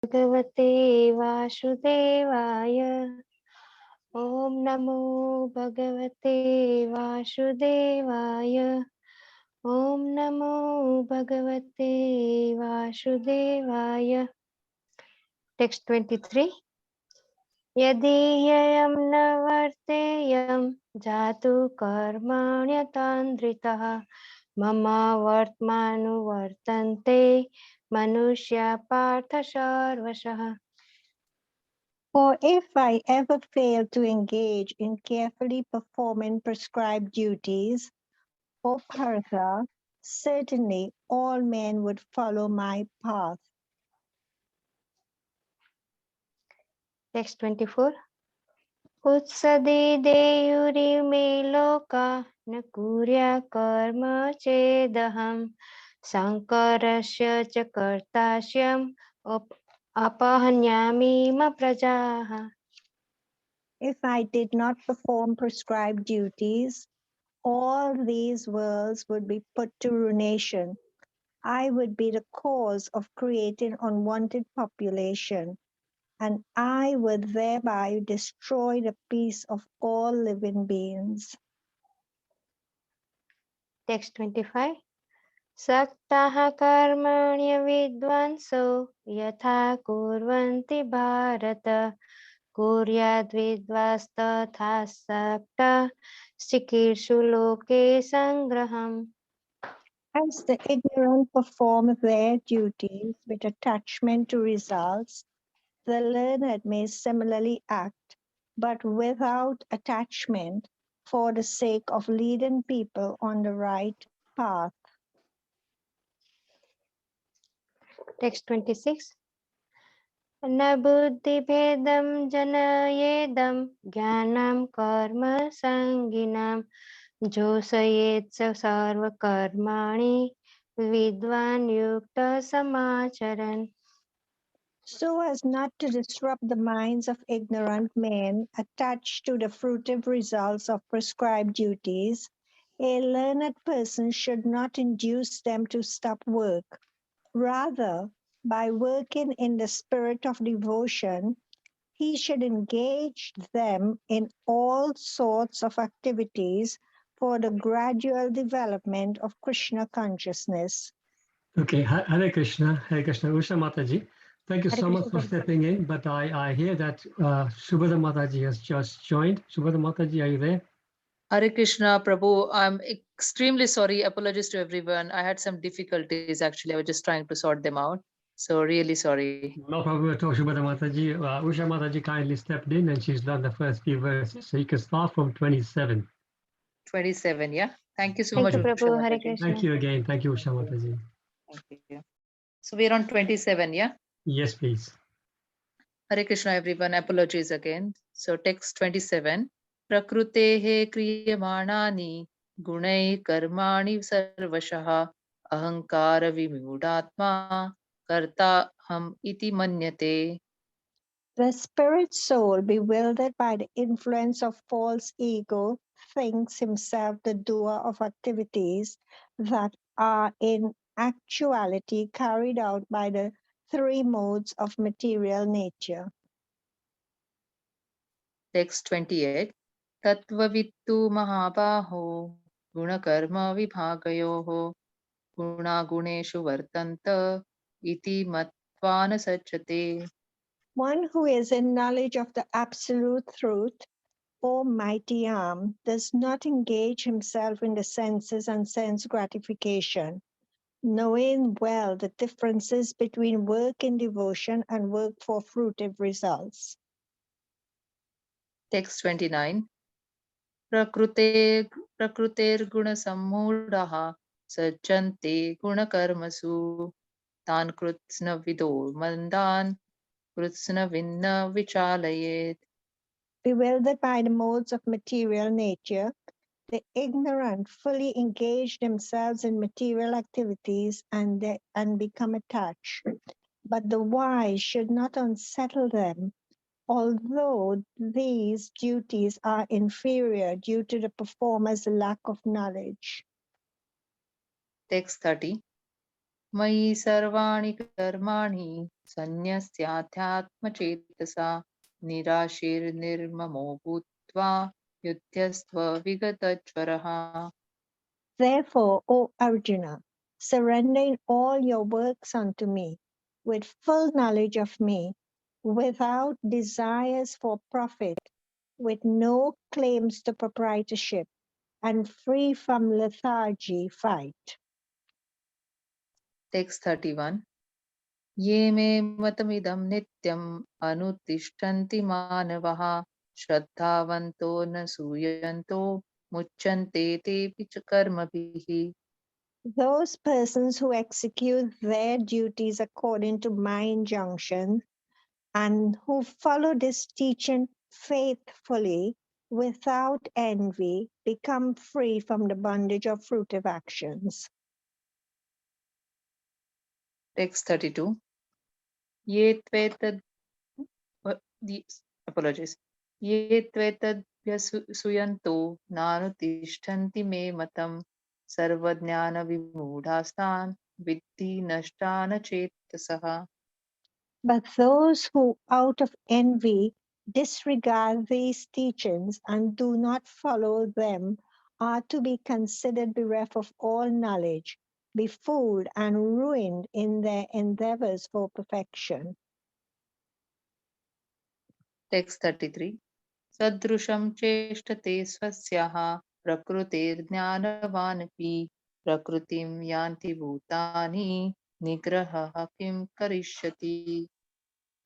भगवते वासुदेवाय ॐ नमो भगवते वासुदेवाय ॐ नमो भगवते वासुदेवाय. Text 23. यदीयं न वर्तेयं जातु कर्मण्यतान्द्रितः मम वर्त्मानुवर्तन्ते मनुष्या पार्थ सर्वशः. For if I ever fail to engage in carefully performing prescribed duties, O Partha, certainly all men would follow my path. Text 24. उत्सदि देयुरि मे लोका न कुर्या कर्म चेदहं शङ्करस्य च कर्तास्यम् अपहन्यामि म प्रजाः. If I did not perform prescribed duties, all these worlds would be put to ruination. I would be the cause of creating unwanted population, and I would thereby destroy the peace of all living beings. Text 25. सक्ताः कर्मण्य विद्वांसो यथा कुर्वन्ति भारत कुर्याद् विद्वांस्तथा सक्तः चिकीर्षु लोके संग्रहम्. As the ignorant perform their duties with attachment to results, the learned may similarly act, but without attachment, for the sake of leading people on the right path. Text 26. न बुद्धिभेदं जनयेदं ज्ञानं कर्म संगिनां जोषयेत् सर्वकर्माणि विद्वान् युक्त समाचरन्. So as not to disrupt the minds of ignorant men attached to the fruitive results of prescribed duties, a learned person should not induce them to stop work. Rather, by working in the spirit of devotion, he should engage them in all sorts of activities for the gradual development of Krishna consciousness. Okay, Hare Krishna, Usha Mataji. Thank you so much for stepping in, but I hear that Subhadra Mataji has just joined. Subhadra Mataji, are you there? Hare Krishna, Prabhu. I'm extremely sorry. Apologies to everyone. I had some difficulties actually. I was just trying to sort them out. So really sorry. No problem at all, Subhadra Mataji. Usha Mataji kindly stepped in and she's done the first few verses. So you can start from 27. 27, yeah. Thank you so Thank much. you, Prabhu. Usha Hare Mataji. Krishna. Thank you again. Thank you, Usha Mataji. Thank you. So we're on 27, yeah. Yes, please. Hare Krishna, everyone. Apologies again. So text 27. Prakrutehe kriyamanani gunai karmani sarvashaha ahankara vimudatma karta ham iti manyate. The spirit soul, bewildered by the influence of false ego, thinks himself the doer of activities that are in actuality carried out by the three modes of material nature. Text 28. Tattvavittu mahabaho gunakarma vibhagayoho gunaguneshu vartanta iti matvana sachate. One who is in knowledge of the absolute truth, O mighty arm, does not engage himself in the senses and sense gratification, knowing well the differences between work in devotion and work for fruitive results. Text 29. Prakruter guna sammudaha sajjante gunakarmasu tan krutsna vido mandan krutsna vinna vichalayet. Bewildered by the modes of material nature, the ignorant fully engage themselves in material activities and become attached. But the wise should not unsettle them, although these duties are inferior due to the performer's lack of knowledge. Text 30. मयि सर्वाणि कर्माणि सन्न्यस्याध्यात्मचेतसा निराशीर्निर्ममो भूत्वा युध्यस्व विगतज्वरः. Therefore, O Arjuna, surrendering all your works unto me, with full knowledge of me, without desires for profit, with no claims to proprietorship, and free from lethargy, fight. Text 31. ये मे मतमिदं नित्यम् अनुतिष्ठन्ति मानवः श्रद्धावन्तो न सूयन्तो मुच्यन्ते तेऽपि च कर्मभिः. Those persons who execute their duties according to my injunction and who follow this teaching faithfully without envy become free from the bondage of fruitive actions. Text 32. ये त्वेतद् apologies. ये त्वेतद्भ्यसूयन्तो नानुतिष्ठन्ति मे मतम् सर्वज्ञानविमूढास्तान् विद्धि नष्टान चेतसः. But those who, out of envy, disregard these teachings and do not follow them are to be considered bereft of all knowledge, befooled and ruined in their endeavors for perfection. Text 33. सदृशं चेष्टते स्वस्याः प्रकृतेर्ज्ञानवानपि प्रकृतिं यान्ति भूतानि निग्रहः किं करिष्यति.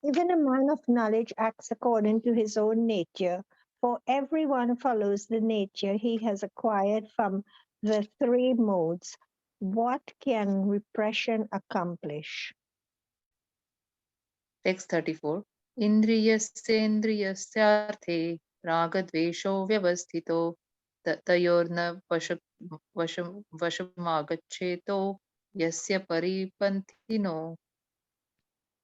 Even a man of knowledge acts according to his own nature, for everyone follows the nature he has acquired from the three modes. What can repression accomplish? Text 34. इन्द्रियस्येन्द्रियस्यार्थे रागद्वेषौ व्यवस्थितो तयोर्न वशमागच्छेतो यस्य परिपन्थिनो.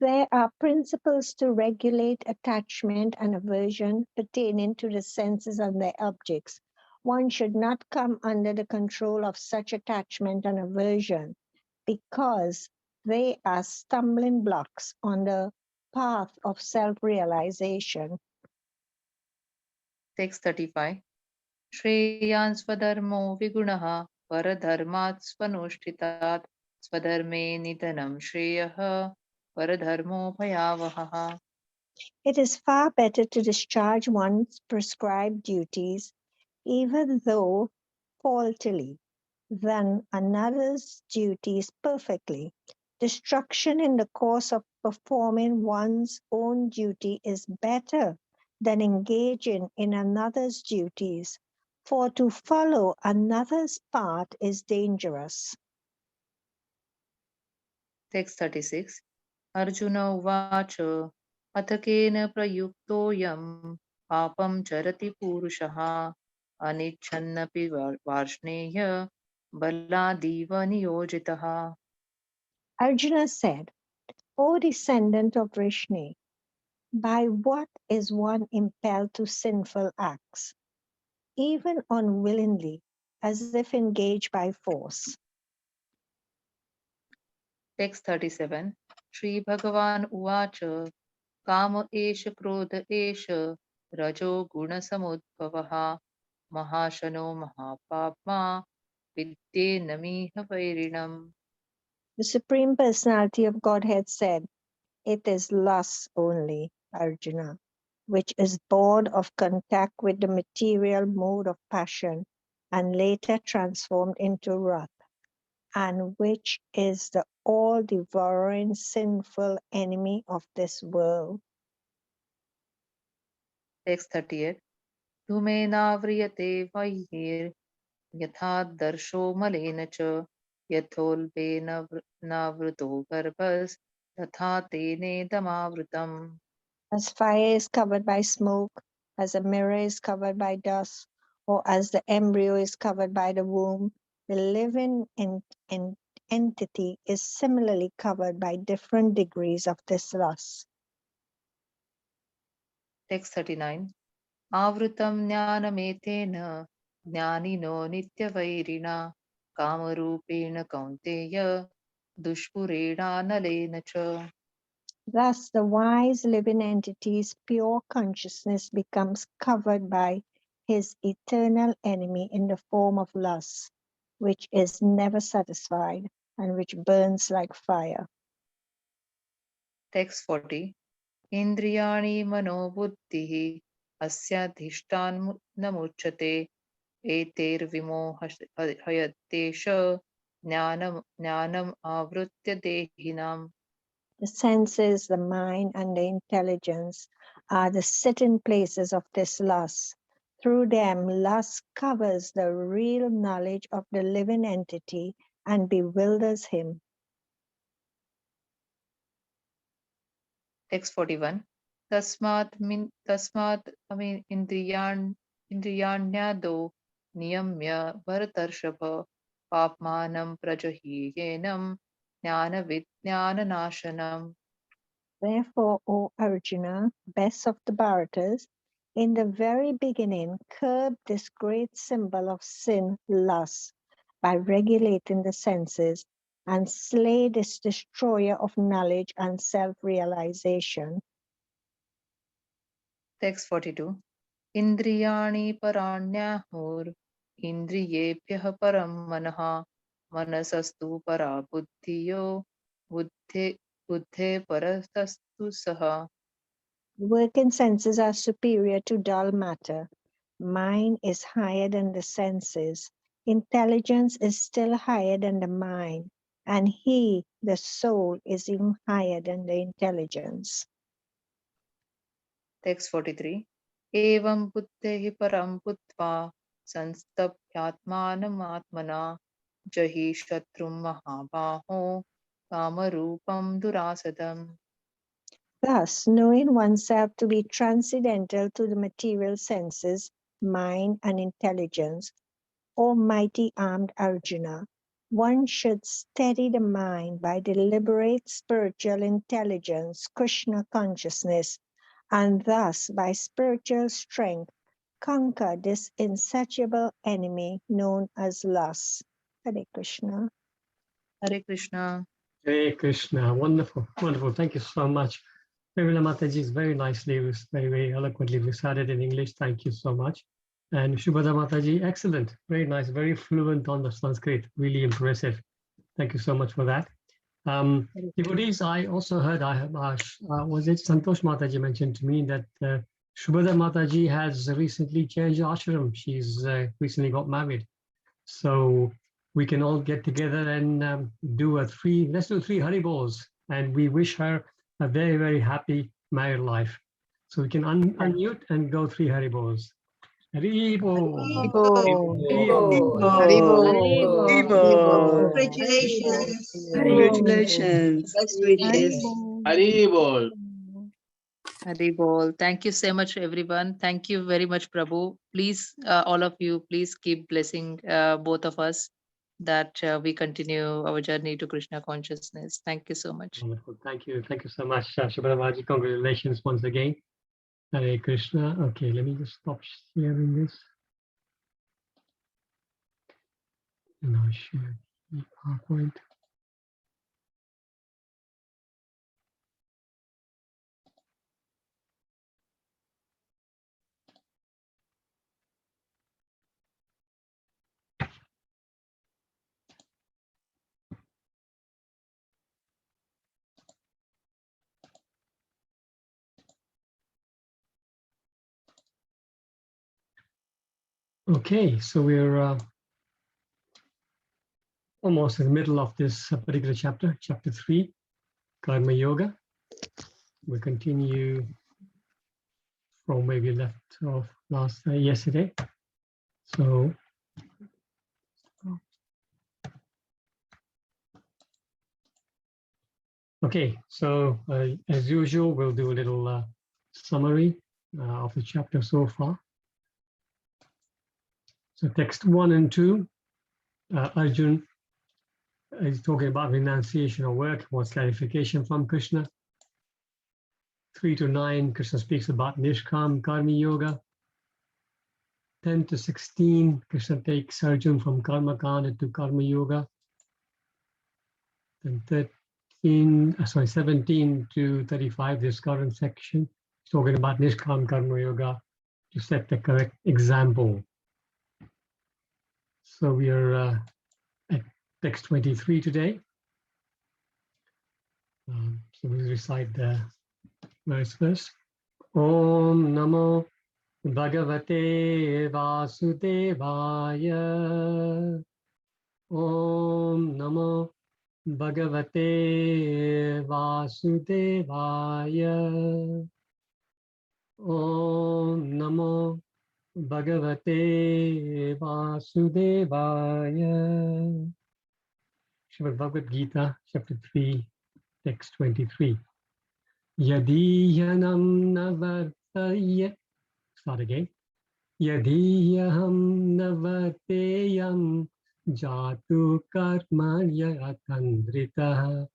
There are principles to regulate attachment and aversion pertaining to the senses and their objects. One should not come under the control of such attachment and aversion because they are stumbling blocks on the path of self-realization. Text 35. श्रेयान् स्वधर्मो विगुणः परधर्मात् स्वनुष्ठितात् स्वधर्मे निधनं श्रेयः परधर्मो भयावहः. It is far better to discharge one's prescribed duties, even though faultily, than another's duties perfectly. Destruction in the course of performing one's own duty is better than engaging in another's duties, for to follow another's path is dangerous. Text 36. Arjun उवाच अथ केन प्रयुक्तोऽयं पापं चरति पुरुषः अनिच्छन्नपि Varshney बलादीव नियोजितः. Arjuna said, O descendant of Vrishni, by what is one impelled to sinful acts, even unwillingly, as if engaged by force? Text 37. Shri भगवान उवाच काम एष क्रोध एष रजो गुणसमुद्भवः महाशनो महापाप्मा विद्येनमिह वैरिणम्. The Supreme Personality of Godhead said, it is lust only, Arjuna, which is born of contact with the material mode of passion and later transformed into wrath, and which is the all-devouring sinful enemy of this world. Text 38. धूमेनाव्रियते वह्निर् यथा दर्शो मलेन च यथोल्बेन नावृतो गर्भस्तथा तेनेदमावृतम्. As fire is covered by smoke, as a mirror is covered by dust, or as the embryo is covered by the womb, the living entity is similarly covered by different degrees of this lust. Text 39. आवृतं ज्ञानमेतेन ज्ञानिनो नित्यवैरिणा कामरूपेण Kaunteya dushpurenanalena cha. Thus, the wise living entity's pure consciousness becomes covered by his eternal enemy in the form of lust, which is never satisfied and which burns like fire. Text 40. Indriyani mano buddhihi asyadhishtan namuchate eter vimohayattesha jnanam avrutya dehinam. The senses, the mind, and the intelligence are the sitting places of this lust. Through them, lust covers the real knowledge of the living entity and bewilders him. Text 41. Tasmat indriyanyado niyamya bharatarshapha papmanam prajahiyenam jnana Therefore, O Arjuna, best of the Bharatas, in the very beginning, curb this great symbol of sin, lust, by regulating the senses, and slay this destroyer of knowledge and self-realization. Text 42. Indriyani paranyahur indriyebhyah param manaha manasastu para buddhiyo buddhe parasastu saha. The working senses are superior to dull matter. Mind is higher than the senses. Intelligence is still higher than the mind. And he, the soul, is even higher than the intelligence. Text 43. Evam buddhehi param buddhva sanstapyatmanam atmana jahi shatrum mahabaho kamarupam durasadam. Thus, knowing oneself to be transcendental to the material senses, mind, and intelligence, O mighty armed Arjuna, one should steady the mind by deliberate spiritual intelligence, Krishna consciousness, and thus by spiritual strength conquer this insatiable enemy known as lust. Hare Krishna. Hare Krishna. Hare Krishna. Wonderful, wonderful. Thank you so much. Prabhu Mataji is very nicely, very eloquently recited in English. Thank you so much. And Shubhada Mataji, excellent, very nice, very fluent on the Sanskrit, really impressive. Thank you so much for that. Devotees, I also heard, was it Santosh Mataji mentioned to me that Shubhada Mataji has recently changed ashram. She's recently got married. So we can all get together and let's do three Haribols. And we wish her a very, very happy married life. So we can unmute and go three Haribols. Haribo. Congratulations. Congratulations. Best wishes. Haribol. Hari Bol. Thank you so much, everyone. Thank you very much, Prabhu. Please, all of you, please keep blessing both of us that we continue our journey to Krishna consciousness. Thank you so much. Wonderful. Thank you. Thank you so much, Shubhada Mataji. Congratulations once again. Hare Krishna. Okay, let me just stop sharing this. And I'll share the PowerPoint. Okay, so we're almost in the middle of this particular chapter, chapter 3, Karma Yoga. We continue from where we left off yesterday. So, okay, so as usual, we'll do a little summary of the chapter so far. So text 1 and 2, Arjun is talking about renunciation of work, wants clarification from Krishna. 3 to 9, Krishna speaks about Nishkam Karma Yoga. 10 to 16, Krishna takes Arjun from Karma Kanda to Karma Yoga. Then 17 to 35, this current section, is talking about Nishkam Karma Yoga to set the correct example. So we are at text 23 today. So we'll recite the verse first. Om Namo Bhagavate Vasudevaya. Om Namo Bhagavate Vasudevaya. Om Namo Bhagavate Vasudevaya. Srimad Bhagavad Gita, chapter 3, text 23. Yadiyanam navartaya. Start again. Yadiyaham navarteyam jatu karmanya atandritaha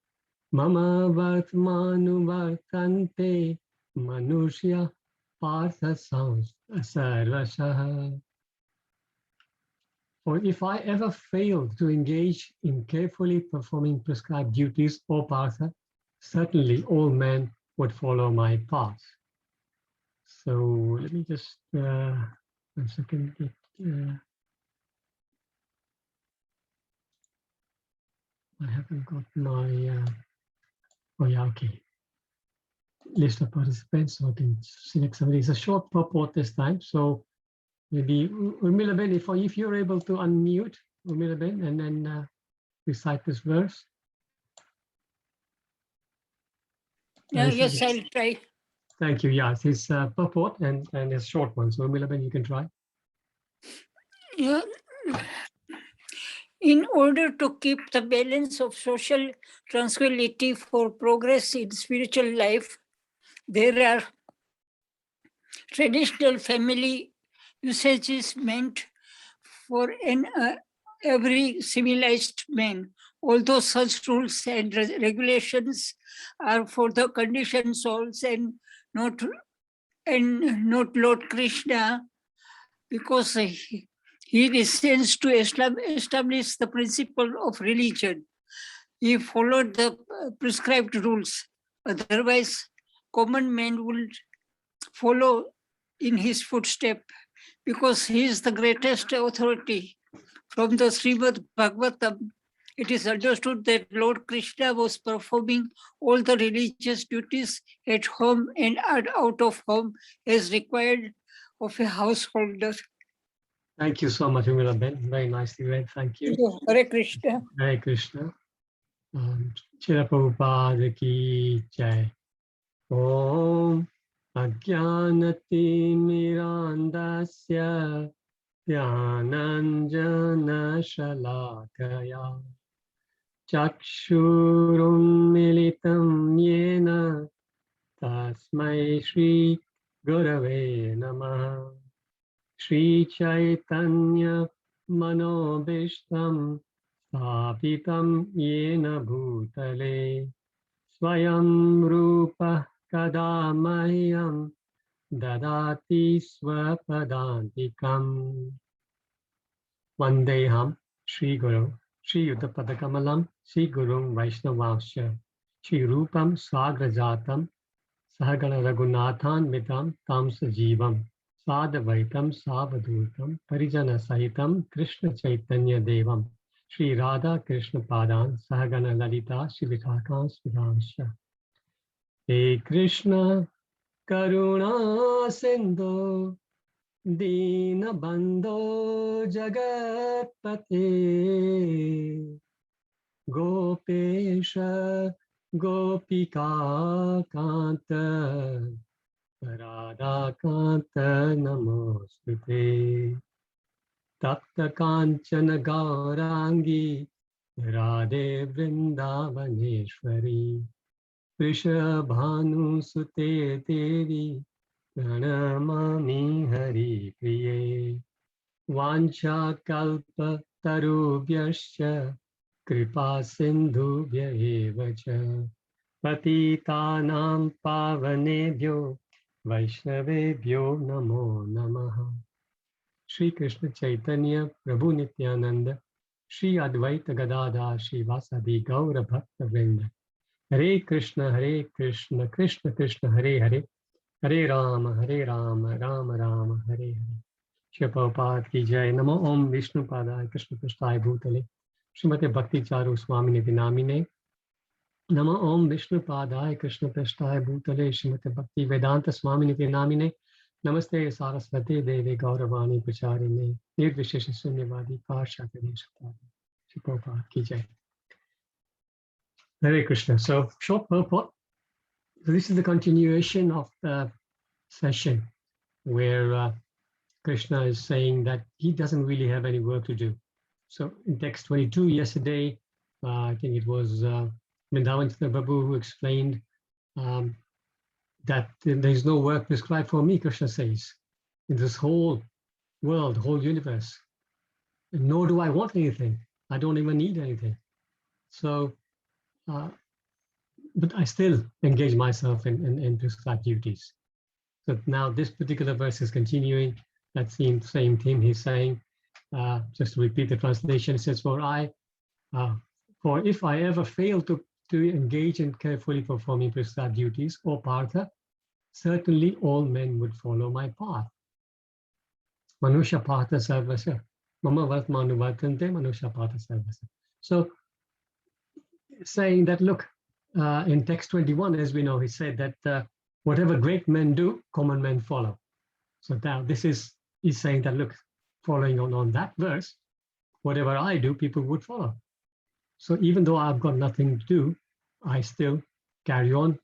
mama vartmanu vartante manushya partha sarvasaha. For if I ever failed to engage in carefully performing prescribed duties, O Partha, certainly all men would follow my path. So let me just 1 second. I haven't got my oh yeah, okay, list of participants, so I can select somebody. It's a short purport this time, so maybe Urmilaben, if you're able to unmute Urmilaben and then recite this verse. Yes, I'll try. Thank you. Yeah, it's purport and it's a short one. So Urmilaben, you can try. Yeah. In order to keep the balance of social tranquility for progress in spiritual life, there are traditional family usages meant for every civilized man. Although such rules and regulations are for the conditioned souls and not Lord Krishna, because he descends to establish the principle of religion. He followed the prescribed rules. Otherwise, common men will follow in his footsteps because he is the greatest authority. From the Srimad Bhagavatam, it is understood that Lord Krishna was performing all the religious duties at home and out of home as required of a householder. Thank you so much, Urmilaben. Very nicely read. Thank you. Hare Krishna. Hare Krishna. Srila Prabhupada ki jai. Om Ajnanati Mirandasya Dhyananjana Shalakaya Chakshurum Militam Yena Tasmai Shri Gurave Namaha Shri Chaitanya Manobishtam Sthapitam Yena Bhutale Swayam Rupa Kadamahyam Dadati Swapadantikam Vandeham Shri Guru Shri Yuddhapadakamalam Shri Gurum Vaishnavasya Shri Rupam Swagrajatam Sahagana Raghunathan Mitam Tamsa Jivam Sadavaitam Savadhutam Parijana Sahitam Krishna Chaitanya Devam Shri Radha Krishna Padan Sahagana Lalita Shri Vikhakan Sudhansha. Hey Krishna Karuna Sindhu Dina Bandho Jagatpate Gopesha Gopika Kanta Radha Kanta Namostute Tapta Kanchana Gaurangi Radhe Vrindavaneshwari Vrishabhanu Sute Devi Pranamami Hari Priye Vancha Kalpa Tarubhyascha Kripa Sindhubhya Evacha Patitanam Pavanebhyo Vaishnavebhyo Namo Namaha. Shri Krishna Chaitanya Prabhu Nityananda Shri Advaita Gadadhar Srivasadi Gaura Bhakta Vrinda. Hare Krishna, Krishna Krishna, Hare Hare, Hare Rama, Rama Rama, Hare Hare. Shri Prabhupada ki jai. Namo Om Vishnu Padaya Krishna Prasthaya Bhutale Srimate Bhakti Charu Swamini Namine. Namo Om Vishnu Padaya Krishna Prasthaya Bhutale Srimate Bhakti Vedanta Swamini Namine. Namaste Saraswati Devi Gauravani Pacharine Nirvishesha Sunyavadi Parshakadesha. Shri Prabhupada ki jai. Hare Krishna. So short purport. So this is the continuation of the session where Krishna is saying that he doesn't really have any work to do. So in text 22 yesterday, I think it was Vrindavan Prabhu who explained that there is no work prescribed for me, Krishna says, in this whole world, whole universe. And nor do I want anything. I don't even need anything. So, but I still engage myself in prescribed duties. So now this particular verse is continuing that same theme. He's saying, just to repeat the translation, it says, for if I ever fail to engage in carefully performing prescribed duties, O Partha, certainly all men would follow my path. Manusha Partha Sarvasya. Mama Vatmanu Vatante Manusha Partha Sarvasya. So saying that, look, in text 21, as we know, he said that whatever great men do, common men follow. So now this is saying that, look, following on that verse, whatever I do, people would follow. So even though I've got nothing to do, I still carry on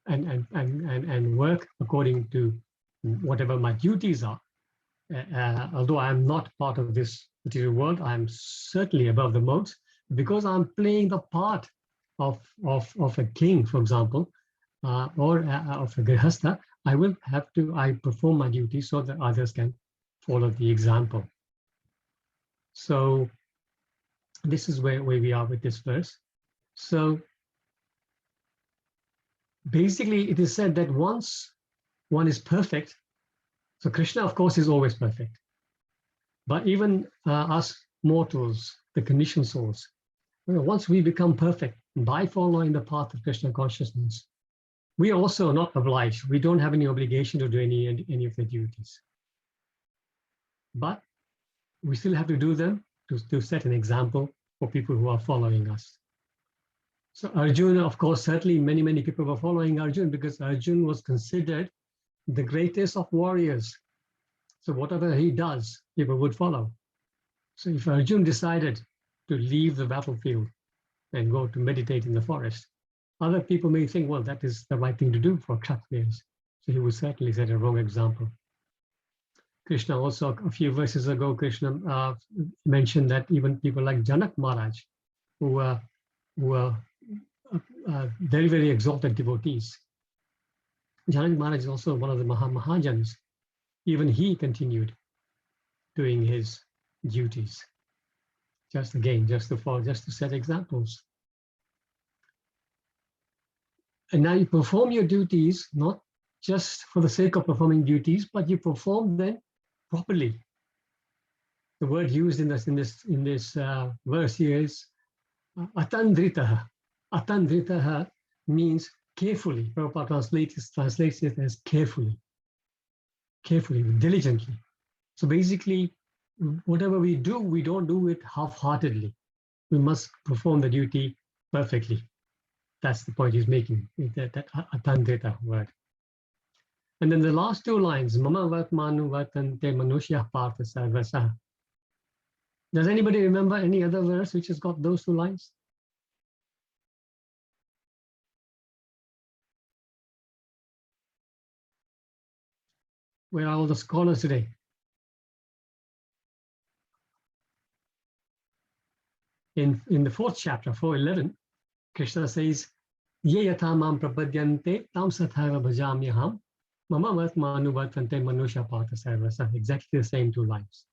and work according to whatever my duties are. Although I'm not part of this material world, I'm certainly above the modes because I'm playing the part of a king, for example, or of a grihastha. I perform my duty so that others can follow the example. So this is where we are with this verse. So basically it is said that once one is perfect, so Krishna of course is always perfect, but even us mortals, the conditioned souls, once we become perfect by following the path of Krishna consciousness, we are also not obliged. We don't have any obligation to do any of the duties. But we still have to do them to set an example for people who are following us. So Arjuna, of course, certainly many people were following Arjuna because Arjuna was considered the greatest of warriors. So whatever he does, people would follow. So if Arjuna decided to leave the battlefield and go to meditate in the forest, other people may think, well, that is the right thing to do for Kshatriyas. So he would certainly set a wrong example. Krishna also, a few verses ago, Krishna mentioned that even people like Janak Maharaj, who were very, very exalted devotees. Janak Maharaj is also one of the Mahajans. Even he continued doing his duties. Just to set examples. And now you perform your duties, not just for the sake of performing duties, but you perform them properly. The word used in this verse here is atandritaha. Atandritaha means carefully. Prabhupada translates it as carefully, diligently. So basically, whatever we do, we don't do it half-heartedly. We must perform the duty perfectly. That's the point he's making, that atandrita word. And then the last two lines, Mama Vatmanu Vatante Manushya Partha Sarvasa. Does anybody remember any other verse which has got those two lines? Where are all the scholars today? In the fourth chapter, 4:11, Krishna says, Ye yatha mam prapadyante tam sathaiva bhajamyaham mama vatmanu vatante manusha partha sarvasa. Exactly the same two lines.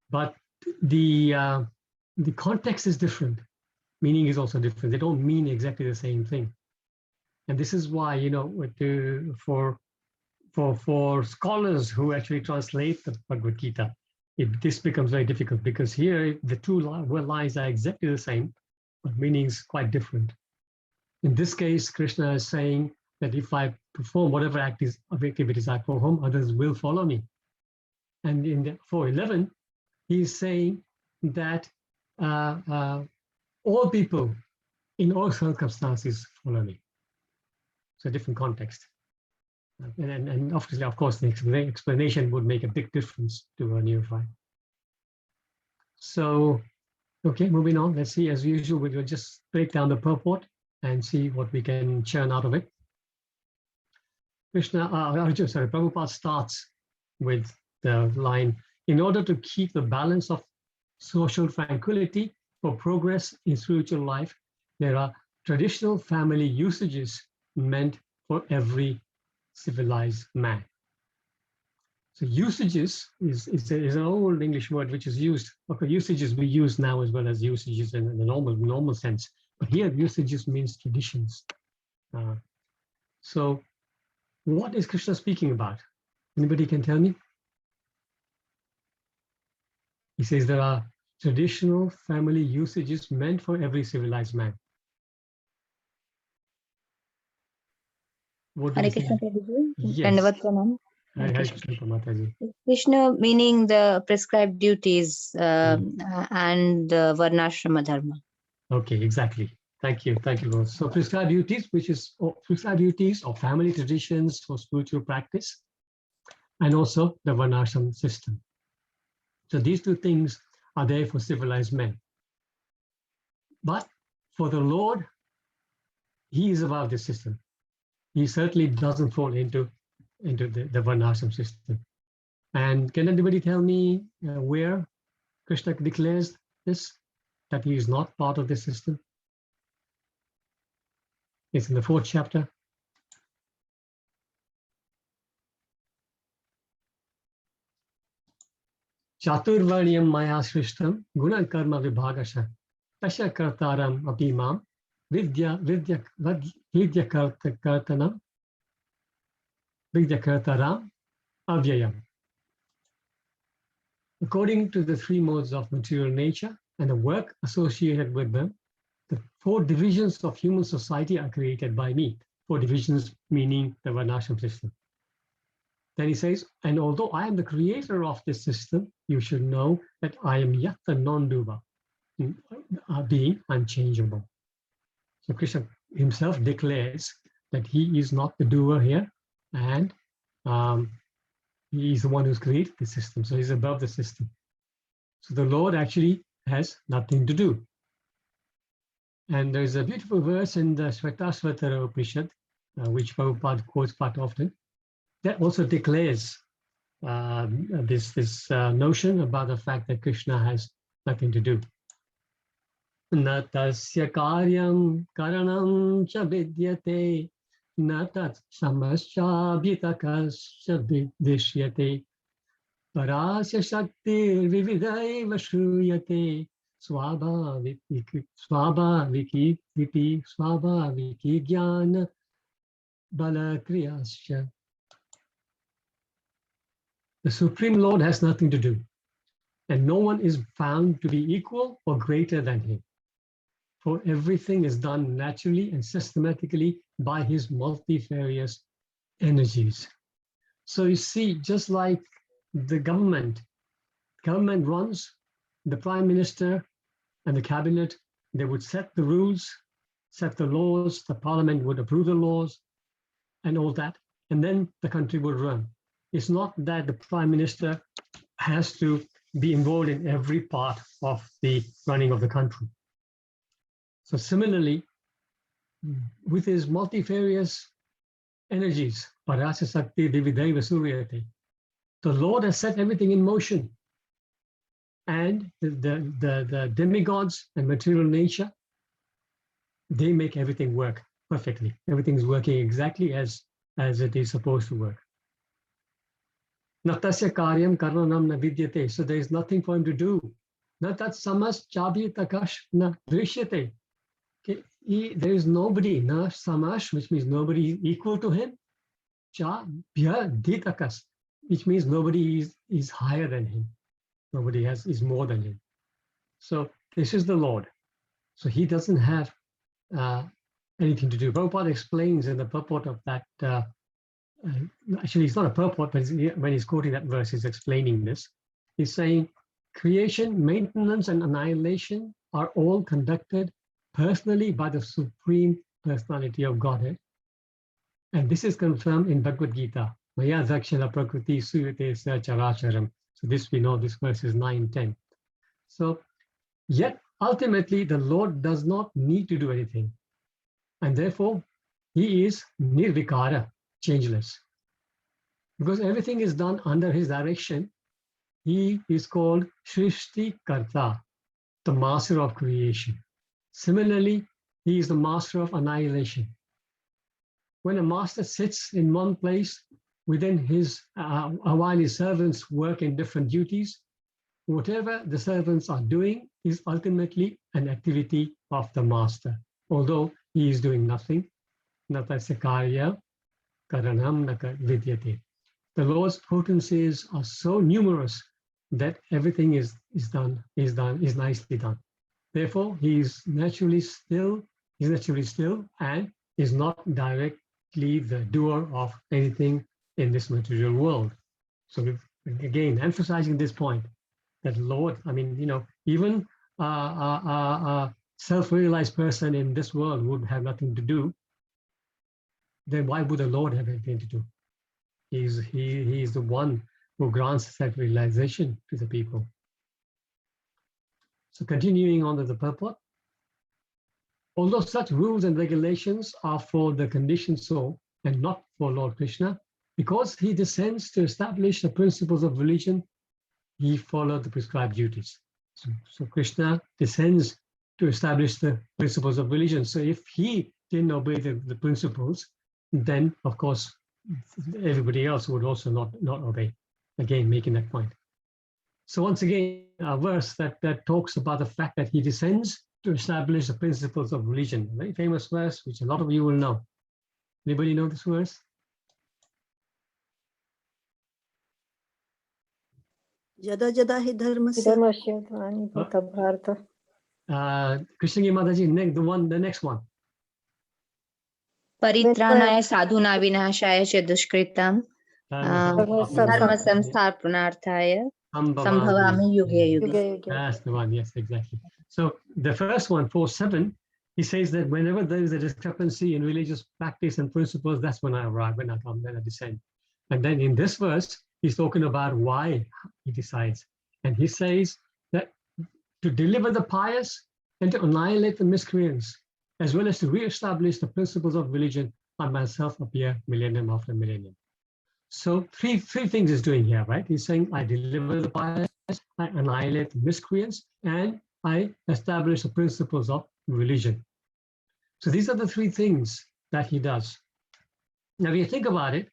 But the context is different. Meaning is also different. They don't mean exactly the same thing. And this is why, for scholars who actually translate the Bhagavad Gita, this becomes very difficult, because here the two lines are exactly the same, but meanings quite different. In this case, Krishna is saying that if I perform whatever activities I perform, others will follow me. And in the 4:11, he is saying that all people in all circumstances follow me. It's a different context. And obviously, of course, the explanation would make a big difference to a neophyte. So, okay, moving on. Let's see, as usual, we'll just break down the purport and see what we can churn out of it. Prabhupada starts with the line, in order to keep the balance of social tranquility for progress in spiritual life, there are traditional family usages meant for every civilized man. So usages is an old English word which is used. Okay, usages we use now as well as usages in the normal sense. But here usages means traditions. So what is Krishna speaking about? Anybody can tell me? He says there are traditional family usages meant for every civilized man. What do Hare you Krishna think? Prabhuji. Yes. Dandavat Pranam. Hare Krishna Mataji. Krishna meaning the prescribed duties and Varnashrama Dharma. Okay, exactly. Thank you, Rose. So prescribed duties, which is prescribed duties of family traditions for spiritual practice, and also the Varnashram system. So these two things are there for civilized men. But for the Lord, he is above this system. He certainly doesn't fall into the Varnashram system. And can anybody tell me where Krishna declares this, that he is not part of this system? It's in the 4th chapter. Chaturvarnyam maya shrishtam guna karma vibhagasha tasya kartaram apimam vidya kartanam vidya kartaram avyayam. According to the 3 modes of material nature and the work associated with them, the 4 divisions of human society are created by me. 4 divisions meaning the Varnashram system. Then he says, and although I am the creator of this system, you should know that I am yatta non-duva, being unchangeable. So Krishna himself declares that he is not the doer here, and he is the one who's created the system. So he's above the system. So the Lord actually has nothing to do. And there's a beautiful verse in the Shvetasvatara Upanishad, which Prabhupada quotes quite often, that also declares this notion about the fact that Krishna has nothing to do. Na tasya karyam karanam cha vidyate, na tat samascha bhitakasya vishyate, parasya shakti vividaiva shruyate, swabhaviki jnana balakriyasya. The Supreme Lord has nothing to do, and no one is found to be equal or greater than him. For everything is done naturally and systematically by his multifarious energies. So you see, just like the government runs, the Prime Minister and the Cabinet, they would set the rules, set the laws, the Parliament would approve the laws and all that, and then the country would run. It's not that the Prime Minister has to be involved in every part of the running of the country. So similarly, with his multifarious energies, Parasya Sakti Dividaiva Suryate, the Lord has set everything in motion. And the demigods and material nature, they make everything work perfectly. Everything is working exactly as it is supposed to work. Natasya karyam karnanam na vidyate. So there is nothing for him to do. Natat samas chabi takash na drishyate. There is nobody, na samash, which means nobody is equal to him. Cha bhya ditakas, which means nobody is higher than him. Nobody is more than him. So this is the Lord. So he doesn't have anything to do. Prabhupada explains in the purport of that, actually it's not a purport, but when he's quoting that verse, he's explaining this. He's saying creation, maintenance, and annihilation are all conducted personally by the Supreme Personality of Godhead. And this is confirmed in Bhagavad Gita. Maya Dakshina Prakriti Suyate Characharam. So this we know, this verse is 9-10. So yet ultimately the Lord does not need to do anything. And therefore he is nirvikara, changeless. Because everything is done under his direction, he is called Shrishti Karta, the master of creation. Similarly, he is the master of annihilation. When a master sits in one place within his, while his servants work in different duties, whatever the servants are doing is ultimately an activity of the master, although he is doing nothing. Natasya karya karanam naka vidyate. The Lord's potencies are so numerous that everything is nicely done. Therefore, he is naturally still, and is not directly the doer of anything in this material world. So again, emphasizing this point that Lord, I mean, even a self-realized person in this world would have nothing to do. Then why would the Lord have anything to do? He is the one who grants that realization to the people. So continuing on to the purport. Although such rules and regulations are for the conditioned soul and not for Lord Krishna, because he descends to establish the principles of religion, he followed the prescribed duties. So Krishna descends to establish the principles of religion. So if he didn't obey the principles, then of course everybody else would also not obey. Again, making that point. So once again, a verse that talks about the fact that he descends to establish the principles of religion. A very famous verse, which a lot of you will know. Anybody know this verse? Jada jada hi dharmasya. Krishnagi Mataji, the next one. Paritranaya sadhuna vinashaya ch dushkritam dharma samstharpanarthaya sambhavami yuge yuge. That's the one, yes, exactly. So the first one, 4.7, he says that whenever there is a discrepancy in religious practice and principles, that's when I arrive, when I come, then I descend. And then in this verse, he's talking about why he decides. And he says that to deliver the pious and to annihilate the miscreants, as well as to re-establish the principles of religion, I myself appear millennium after millennium. So three things he's doing here, right? He's saying, I deliver the pious, I annihilate the miscreants, and I establish the principles of religion. So these are the three things that he does. Now, if you think about it,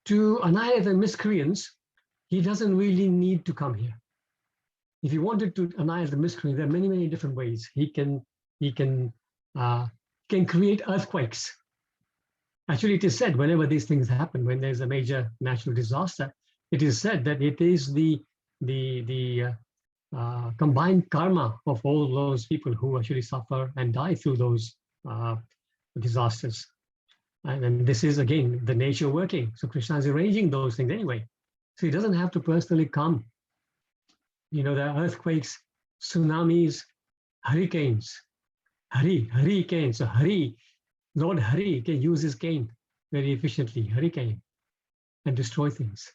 to annihilate the miscreants, he doesn't really need to come here. If he wanted to annihilate the miscreants, there are many, many different ways. He can create earthquakes. Actually, it is said whenever these things happen, when there's a major natural disaster, it is said that it is the combined karma of all those people who actually suffer and die through those disasters. And this is, again, the nature working. So Krishna is arranging those things anyway. So he doesn't have to personally come. There are earthquakes, tsunamis, hurricanes. Hurricane. So Lord Hari can use his cane very efficiently, hurricane, and destroy things.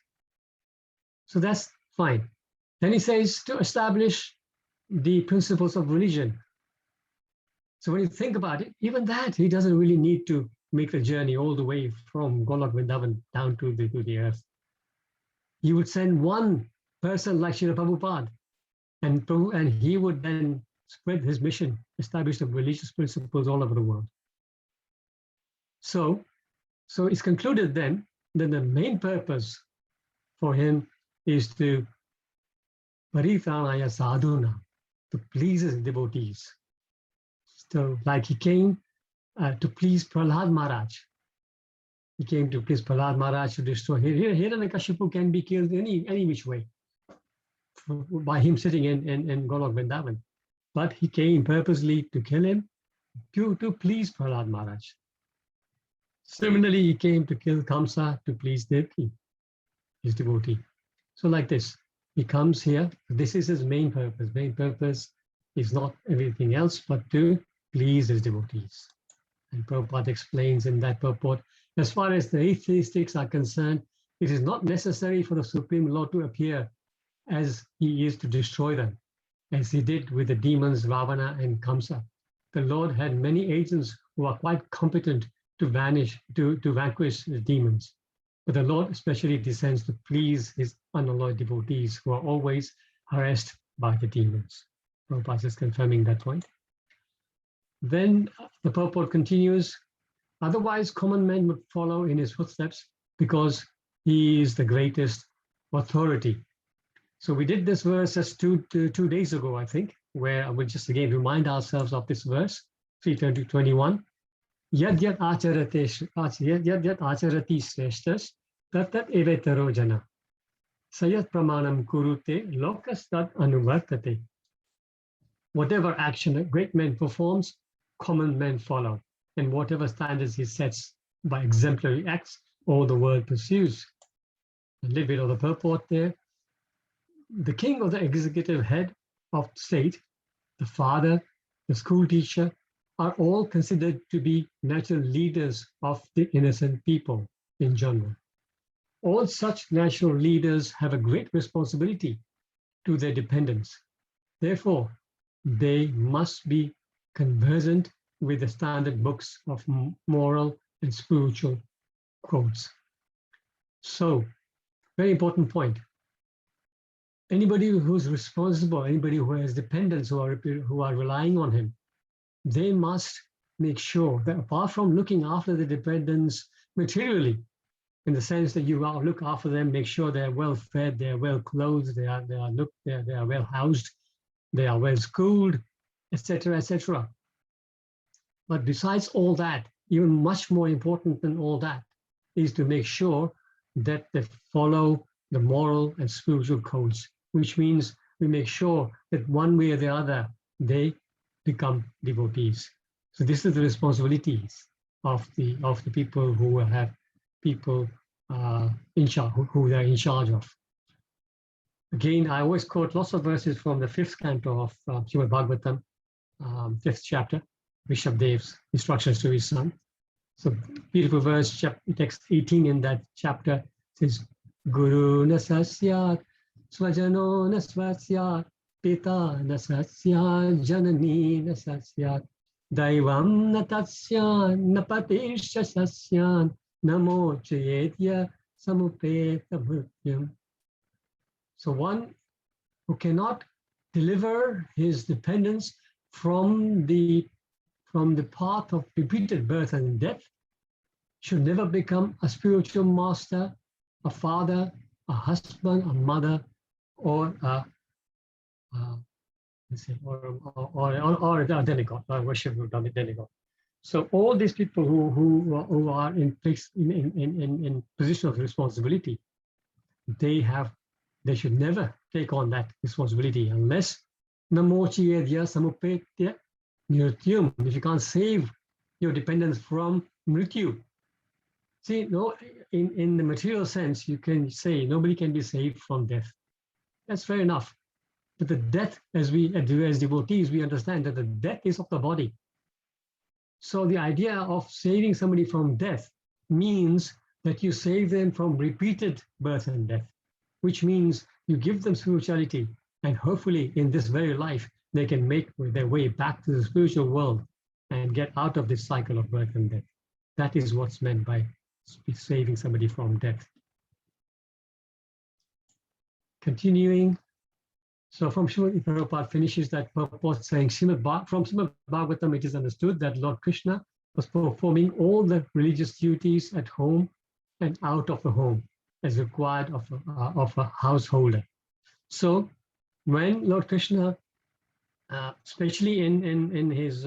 So that's fine. Then he says to establish the principles of religion. So when you think about it, even that, he doesn't really need to make the journey all the way from Golok Vrindavan down to the earth. He would send one person like Srila Prabhupada, and he would then spread his mission, establish the religious principles all over the world. So it's concluded then that the main purpose for him is to paritranaya sadhuna, to please his devotees. So like he came to please Prahlad Maharaj. He came to please Prahlad Maharaj to destroy. Hiranyakashipu can be killed any which way. by him sitting in Golok Vrindavan, but he came purposely to kill him to please Prahlad Maharaj. Similarly, he came to kill Kamsa to please Devaki, his devotee. So like this, he comes here. This is his main purpose. Main purpose is not everything else, but to please his devotees. And Prabhupada explains in that purport, as far as the atheistics are concerned, it is not necessary for the Supreme Lord to appear as he is to destroy them, as he did with the demons Ravana and Kamsa. The Lord had many agents who are quite competent to vanquish the demons. But the Lord especially descends to please his unalloyed devotees who are always harassed by the demons. Prabhupada is confirming that point. Then the purport continues, otherwise common men would follow in his footsteps because he is the greatest authority. So we did this verse just two days ago, I think, where I will just again remind ourselves of this verse, 3:21. Yad yad acharati sreshtas tat evetaro jana sayat pramanam kurute lokas tat anuvartate. Whatever action a great man performs, common men follow, and whatever standards he sets by exemplary acts, all the world pursues. A little bit of the purport there. The king or the executive head of state, the father, the school teacher, are all considered to be natural leaders of the innocent people in general. All such natural leaders have a great responsibility to their dependents. Therefore, they must be conversant with the standard books of moral and spiritual codes. So, very important point. Anybody who's responsible, anybody who has dependents who are relying on him, they must make sure that apart from looking after the dependents materially, in the sense that you look after them, make sure they're well fed, they're well clothed, they are well housed, they are well schooled, etc., etc. But besides all that, even much more important than all that is to make sure that they follow the moral and spiritual codes, which means we make sure that one way or the other, they become devotees. So this is the responsibilities of the people who have people in charge, who they are in charge of. Again, I always quote lots of verses from the 5th canto of Srimad Bhagavatam, 5th chapter, Rishabdev's instructions to his son. So beautiful verse, text 18 in that chapter says, Guru nasasyat, swajano nasvasyat, pita nasasyat, janani nasasyat, daivam natasyan, napatisha sasyan, namo chayetya samupeta bhutyam. So one who cannot deliver his dependence from the path of repeated birth and death should never become a spiritual master, a father, a husband, a mother, or a demigod, or worship demigod. So all these people who are in place in position of responsibility, they should never take on that responsibility unless namochiyedya samupetya mrityum. If you can't save your dependents from mrityu. See, no, in the material sense, you can say nobody can be saved from death. That's fair enough. But the death, as devotees, we understand that the death is of the body. So the idea of saving somebody from death means that you save them from repeated birth and death, which means you give them spirituality, and hopefully in this very life, they can make their way back to the spiritual world and get out of this cycle of birth and death. That is what's meant by saving somebody from death. Continuing, so from Srimad Prabhupada finishes that purport saying, from Srimad Bhagavatam it is understood that Lord Krishna was performing all the religious duties at home and out of the home as required of a householder. So when Lord Krishna, especially in his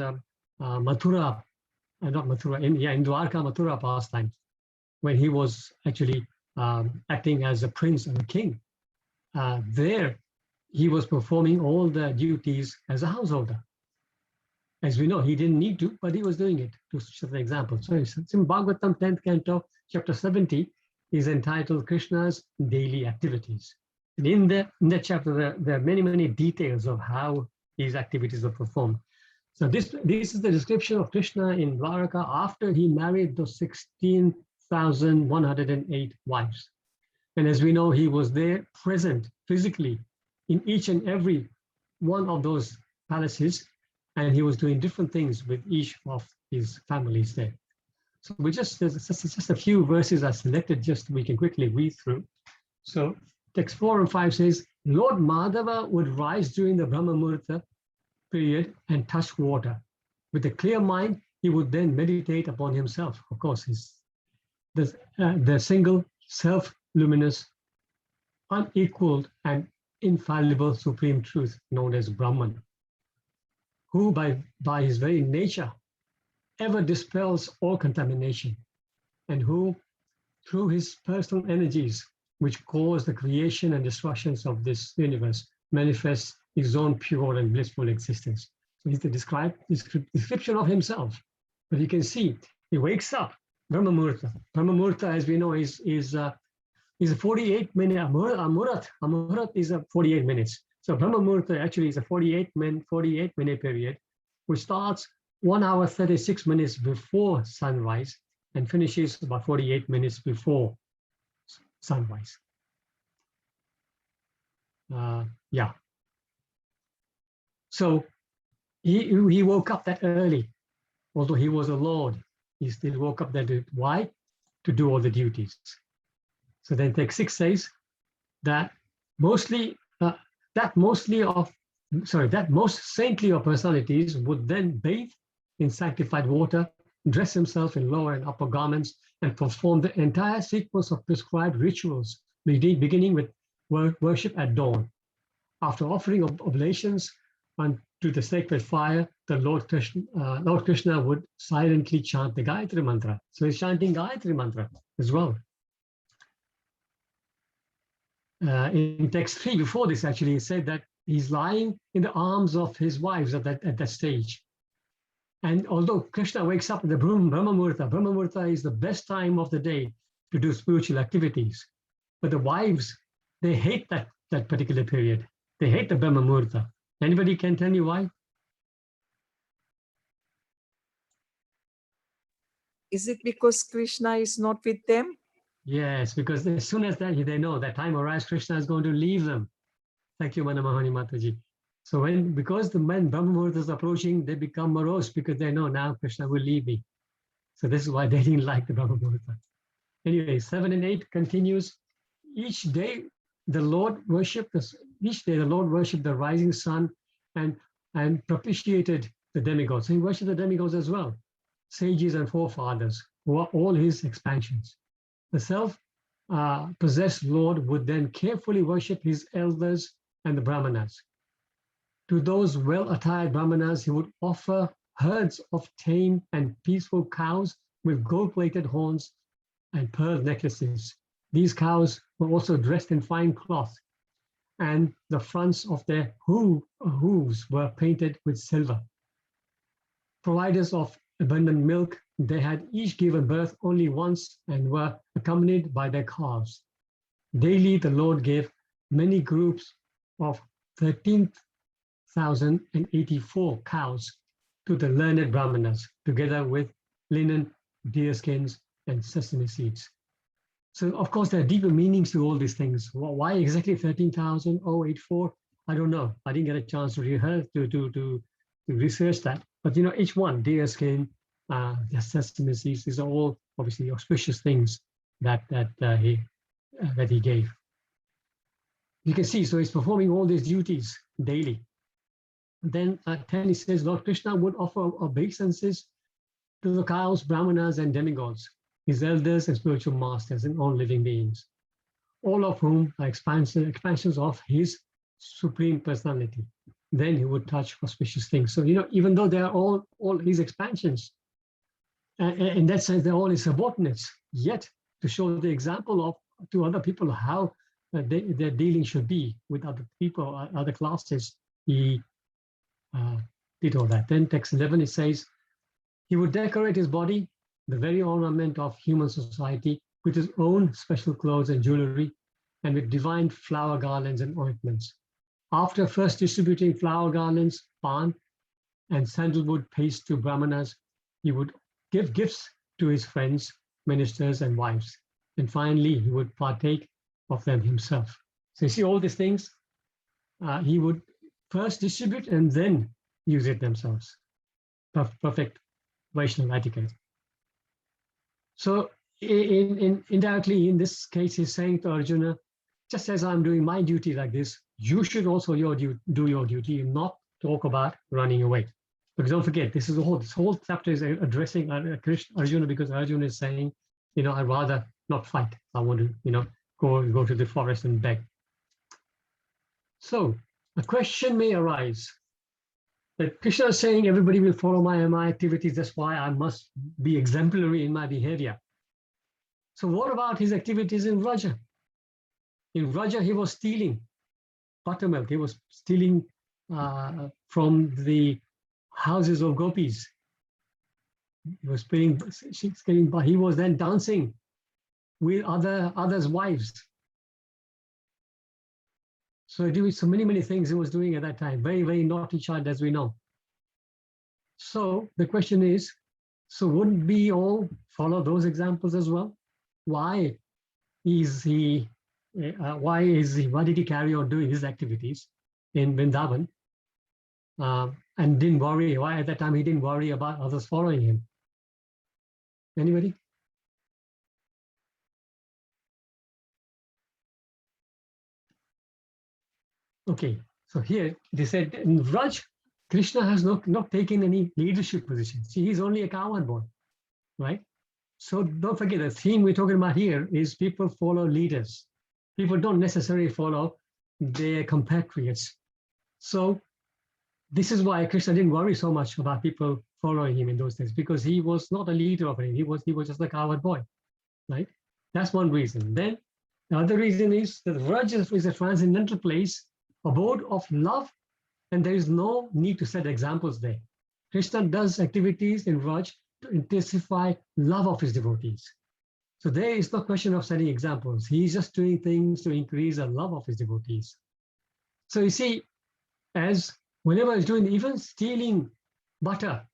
Mathura, not Mathura, in Dwarka Mathura pastimes, when he was actually acting as a prince and a king, there he was performing all the duties as a householder. As we know, he didn't need to, but he was doing it, to set an example. So it's in Bhagavatam 10th canto, chapter 70, is entitled Krishna's Daily Activities. And in that chapter, there are many, many details of how these activities are performed. So this is the description of Krishna in Dwaraka after he married those 16,108 wives. And as we know, he was there present physically in each and every one of those palaces, and he was doing different things with each of his families there. So there's just a few verses I selected just so we can quickly read through. So text 4 and 5 says, Lord Madhava would rise during the Brahma Muhurta period and touch water. With a clear mind, he would then meditate upon himself. Of course, the single self-luminous, unequaled and infallible supreme truth known as Brahman, who by his very nature ever dispels all contamination, and who through his personal energies, which cause the creation and destructions of this universe, manifests his own pure and blissful existence. So he's the description of himself. But you can see, he wakes up, Brahma Muhurta. Brahma Muhurta, as we know, is a 48-minute, Muhurat is a 48 minutes. So Brahma Muhurta actually is a 48-minute period, which starts 1 hour 36 minutes before sunrise and finishes about 48 minutes before sunrise. Yeah. So he woke up that early, although he was a lord. He still woke up that early. Why? To do all the duties. So then text 6 says that most saintly of personalities would then bathe in sanctified water, dress himself in lower and upper garments, and perform the entire sequence of prescribed rituals, beginning with worship at dawn. After offering oblations to the sacred fire, the Lord Krishna would silently chant the Gayatri Mantra. So he's chanting Gayatri Mantra as well. In text 3, before this actually, he said that he's lying in the arms of his wives at that stage. And although Krishna wakes up at the Brahma Muhurta is the best time of the day to do spiritual activities. But the wives, they hate that particular period. They hate the Brahma Muhurta. Anybody can tell me why? Is it because Krishna is not with them? Yes, because as soon as they know that time arrives, Krishna is going to leave them. Thank you, Manamahani Mataji. So because the Brahma Muhurta is approaching, they become morose because they know now Krishna will leave me. So this is why they didn't like the Brahma Muhurta. Anyway, 7 and 8 continues. Each day the Lord worshipped the rising sun and propitiated the demigods. So he worshipped the demigods as well, sages and forefathers, who are all his expansions. The self-possessed Lord would then carefully worship his elders and the Brahmanas. To those well-attired Brahmanas, he would offer herds of tame and peaceful cows with gold-plated horns and pearl necklaces. These cows were also dressed in fine cloth, and the fronts of their hooves were painted with silver. Providers of abundant milk, they had each given birth only once and were accompanied by their calves. Daily, the Lord gave many groups of 13,084 cows to the learned Brahmanas, together with linen, deer skins, and sesame seeds. So, of course, there are deeper meanings to all these things. Why exactly 13,084? I don't know. I didn't get a chance to research that. But each one, deer skin, sesame seeds, these are all obviously auspicious things that he gave. You can see, so he's performing all these duties daily. Then 10, he says, Lord Krishna would offer obeisances to the cows, brahmanas, and demigods, his elders and spiritual masters, and all living beings, all of whom are expansions of his supreme personality. Then he would touch auspicious things. So, even though they are all his expansions, in that sense, they're all his subordinates, yet to show the example to other people how their dealing should be with other people, other classes. He did all that. Then text 11, it says, he would decorate his body, the very ornament of human society, with his own special clothes and jewelry, and with divine flower garlands and ointments. After first distributing flower garlands, pan, and sandalwood paste to brahmanas, he would give gifts to his friends, ministers, and wives. And finally, he would partake of them himself. So you see all these things, he would first distribute and then use it themselves. Perfect Vaishnava etiquette. So indirectly, in this case, he's saying to Arjuna, just as I'm doing my duty like this, you should also do your duty and not talk about running away. Because don't forget, this whole chapter is addressing Arjuna, because Arjuna is saying, I'd rather not fight. I want to, go to the forest and beg. So a question may arise that Krishna is saying everybody will follow my activities. That's why I must be exemplary in my behavior. So what about his activities in Vraja? In Vraja, he was stealing buttermilk. He was stealing from the houses of gopis. He was he was then dancing with others' wives. So doing so many things he was doing at that time. Very, very naughty child, as we know. So the question is, so wouldn't we all follow those examples as well? Why did he carry on doing his activities in Vrindavan and didn't worry? Why at that time he didn't worry about others following him? Anybody? Okay, so here they said in Vraj, Krishna has not taken any leadership position. See, he's only a cowherd boy, right? So don't forget, the theme we're talking about here is people follow leaders. People don't necessarily follow their compatriots. So this is why Krishna didn't worry so much about people following him in those days, because he was not a leader of it. He was just a cowherd boy, right? That's one reason. Then the other reason is that Vraj is a transcendental place, abode of love, and there is no need to set examples there. Krishna does activities in Vraj to intensify love of his devotees. So there is no question of setting examples. He's just doing things to increase the love of his devotees. So you see, as whenever he's doing, even stealing butter,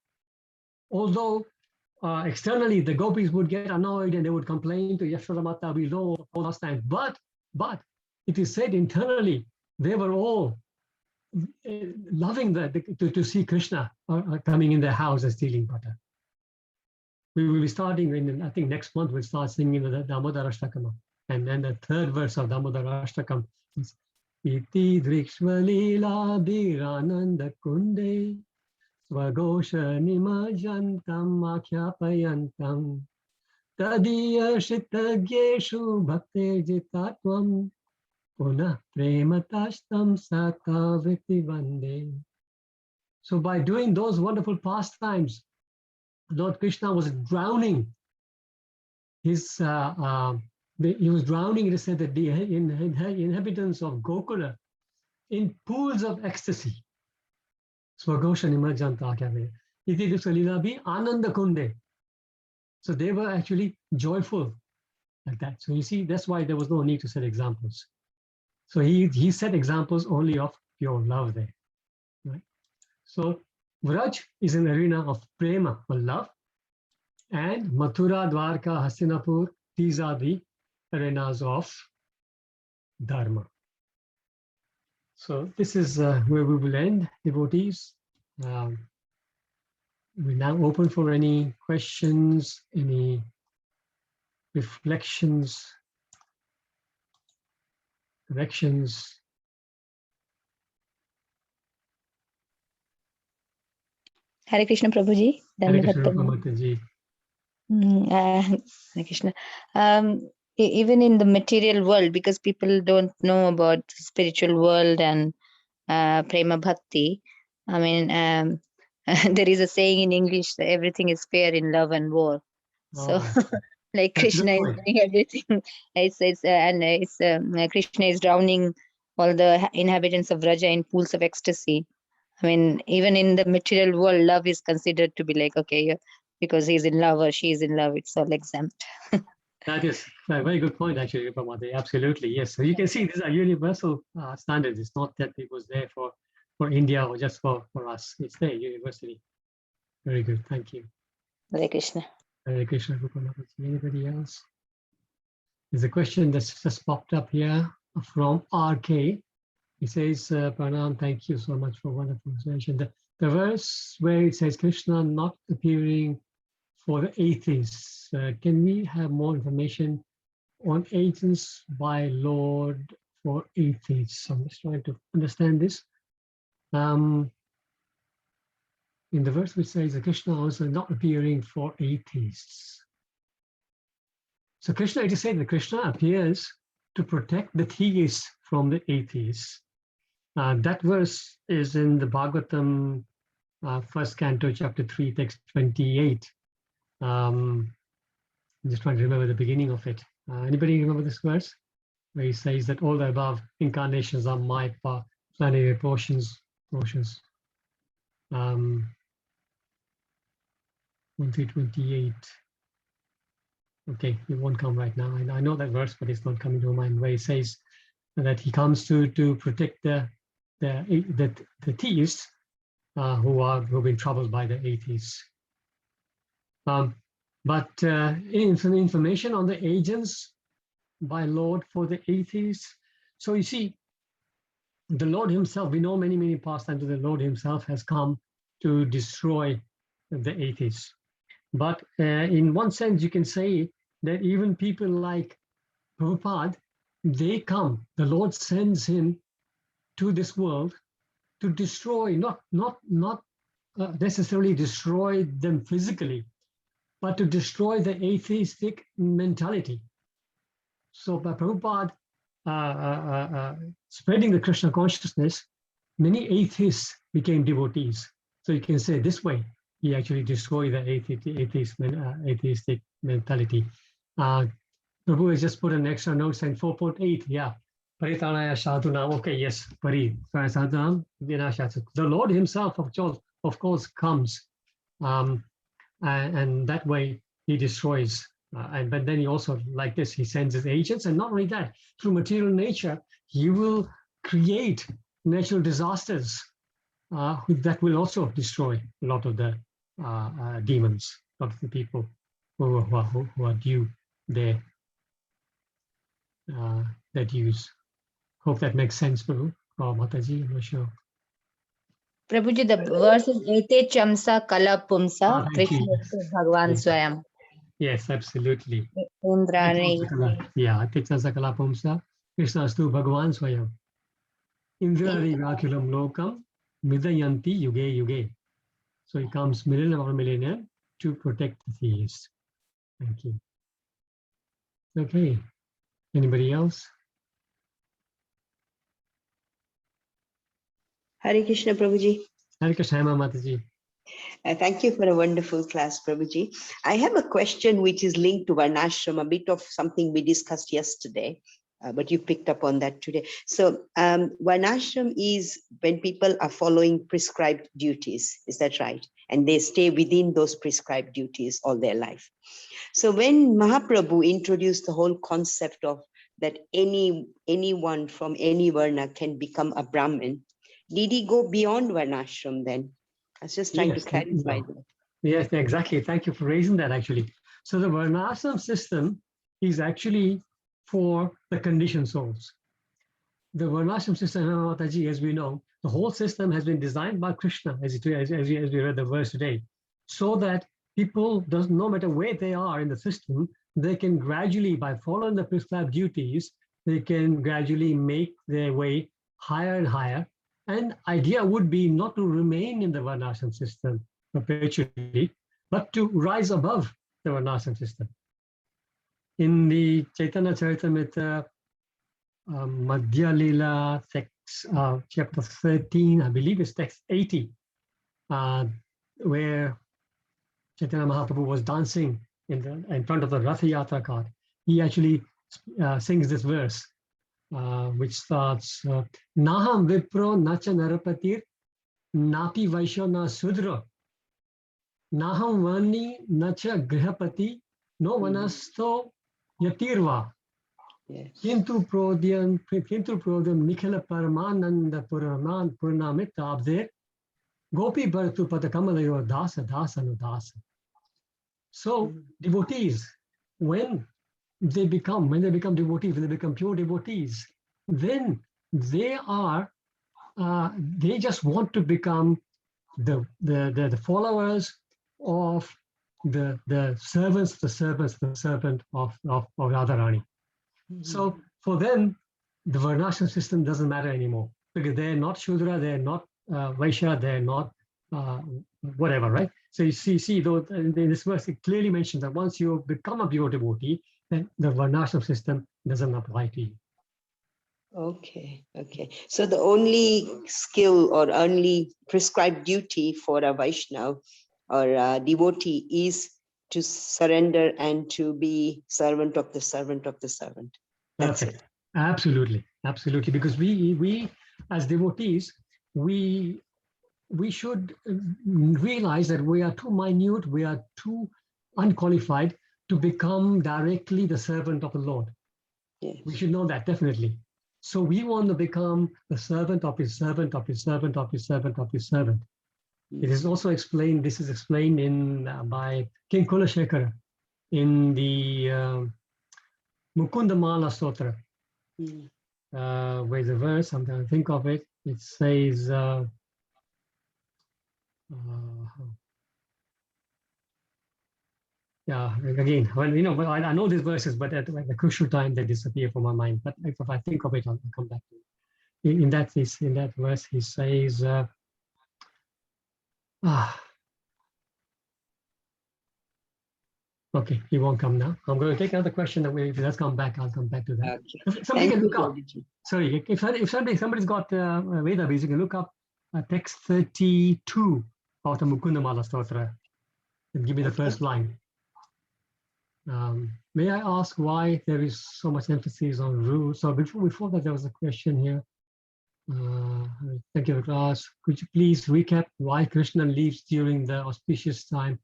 although externally the gopis would get annoyed and they would complain to Yashoda Mata, we know all last time, but it is said internally, they were all loving to see Krishna coming in their house and stealing butter. We will be starting I think next month we'll start singing the Damodara Ashtakam. And then the third verse of Damodara Ashtakam is Iti Drikshva Leela Birananda Kunde Svagosha Nimajantam Akhyapayantam Tadiya Shitagyeshu Bhakte Jitatvam Puna Prematashtam Sakavriti Vande. So by doing those wonderful pastimes, Lord Krishna was drowning he was drowning, it is said, that the inhabitants of Gokula in pools of ecstasy. Swagosha Nimajanta Kave. Iti Dusalilabi Ananda Kunde. So they were actually joyful like that. So you see, that's why there was no need to set examples. So he set examples only of pure love there. Right? So Vraj is an arena of prema, or love, and Mathura, Dwarka, Hastinapur, these are the arenas of dharma. So this is where we will end, devotees. We're now open for any questions, any reflections, corrections. Hare Krishna Prabhuji. Hare Krishna Mataji. Hare Krishna. Even in the material world, because people don't know about the spiritual world and prema bhakti, I mean, there is a saying in English that everything is fair in love and war. So Like That's a good Krishna is point. doing everything. Krishna is drowning all the inhabitants of Vraja in pools of ecstasy. I mean, even in the material world, love is considered to be like, okay, because he's in love or she's in love, it's all exempt. That is a very good point, actually, Rupamati. Absolutely, yes. So you can see these are universal standards. It's not that it was there for India or just for us. It's there, universally. Very good. Thank you. Hare Krishna. Hare Krishna, Rupamati. Anybody else? There's a question that's just popped up here from RK. He says, Pranam, thank you so much for wonderful explanation. The verse where it says Krishna not appearing for the atheists, can we have more information on agents by Lord for atheists? I'm just trying to understand this. In the verse which says Krishna also not appearing for atheists. So Krishna, it is said that Krishna appears to protect the theists from the atheists. That verse is in the Bhagavatam, first canto, chapter 3, text 28. I'm just trying to remember the beginning of it. Anybody remember this verse? Where he says that all the above incarnations are my planetary portions. 1:28. Okay, it won't come right now. I know that verse, but it's not coming to my mind. Where he says that he comes to protect the theists who've been troubled by the atheists. But information on the agents by Lord for the atheists. So you see, the Lord himself, we know many past times that the Lord himself has come to destroy the atheists. But in one sense, you can say that even people like Prabhupada, they come, the Lord sends him to this world to destroy, not necessarily destroy them physically, but to destroy the atheistic mentality. So by Prabhupada spreading the Krishna consciousness, many atheists became devotees. So you can say this way, he actually destroyed the atheistic mentality. Prabhu has just put an extra note saying 4.8, yeah. Paritanaya sadhunam, okay, yes, sadhunam, the Lord himself, of course, comes, and that way he destroys. But then he also, like this, he sends his agents, and not only that, through material nature, he will create natural disasters that will also destroy a lot of the demons, a lot of the people who are due their dues. Hope that makes sense, Prabhu. Or Mataji, I'm not sure. Prabhuji, the verse is Ete Chamsa Kala Pumsa, Thank you. Krishna Bhagavan Yes. Swayam. Yes, absolutely. Indrani. Yeah, Techa Sakala Pumsa, Krishnastu Bhagavan Swayam. Indrari Vakulam Lokam, Midayanti Yuge Yuge. So he comes millennium after millennium to protect the theists. Thank you. Okay. Anybody else? Hare Krishna, Prabhuji. Hare Krishna, Mataji. Thank you for a wonderful class, Prabhuji. I have a question which is linked to Varnashram, a bit of something we discussed yesterday, but you picked up on that today. So Varnashram is when people are following prescribed duties, is that right? And they stay within those prescribed duties all their life. So when Mahaprabhu introduced the whole concept of that anyone from any Varna can become a Brahmin, did he go beyond Varnashram then? I was just trying to clarify that. Yes, exactly. Thank you for raising that, actually. So the Varnashram system is actually for the conditioned souls. The Varnashram system, Mataji, as we know, the whole system has been designed by Krishna, as we read the verse today, so that people, no matter where they are in the system, they can gradually, by following the prescribed duties, they can gradually make their way higher and higher. And idea would be not to remain in the Varnashram system perpetually, but to rise above the Varnashram system. In the Chaitanya Charitamrita Madhya Lila text, chapter 13, I believe it's text 80, where Chaitanya Mahaprabhu was dancing in front of the Ratha Yatra cart, he actually sings this verse, which starts, Naham Vipro Nacha Narapatir Napi Vaishya Na Sudra Naham Vani Nacha Grihapati No Vanasto Yatirva Kintu Prodhyam Nikhila Paramananda Purnamit Abde Gopi Bharatu Patakamalayo Dasa Dasa Nudasa. So devotees, when they become devotees, when they become pure devotees, then they just want to become the followers of the servant of Radharani. So for them, the Varnashram system doesn't matter anymore because they're not Shudra, they're not Vaishya, they're not whatever, right? So you see, though in this verse it clearly mentions that once you become a pure devotee, then the Varnashram system doesn't apply to you. Okay. So the only skill or only prescribed duty for a Vaishnava or a devotee is to surrender and to be servant of the servant of the servant. That's Perfect. it. Absolutely. Because we as devotees, we should realize that we are too minute, we are too unqualified to become directly the servant of the Lord. Yes. We should know that, definitely. So we want to become the servant of his servant of his servant of his servant of his servant. It is also explained, this is explained in by King Kulashekara in the Mukunda-Mala Stotra. Where's the verse? I'm trying to think of it. It says, yeah, again, well, I know these verses, but at the crucial time they disappear from my mind. But if I think of it, I'll come back to it. In that verse, he says, okay, he won't come now. I'm going to take another question that if it does come back, I'll come back to that. Okay. Somebody can look up. Sorry, if somebody's got Vedabhis, you can look up text 32 of the Mukunda-Mala Stotra and give me the first line. May I ask why there is so much emphasis on rules? So before that, there was a question here. Thank you, class. Could you please recap why Krishna leaves during the auspicious time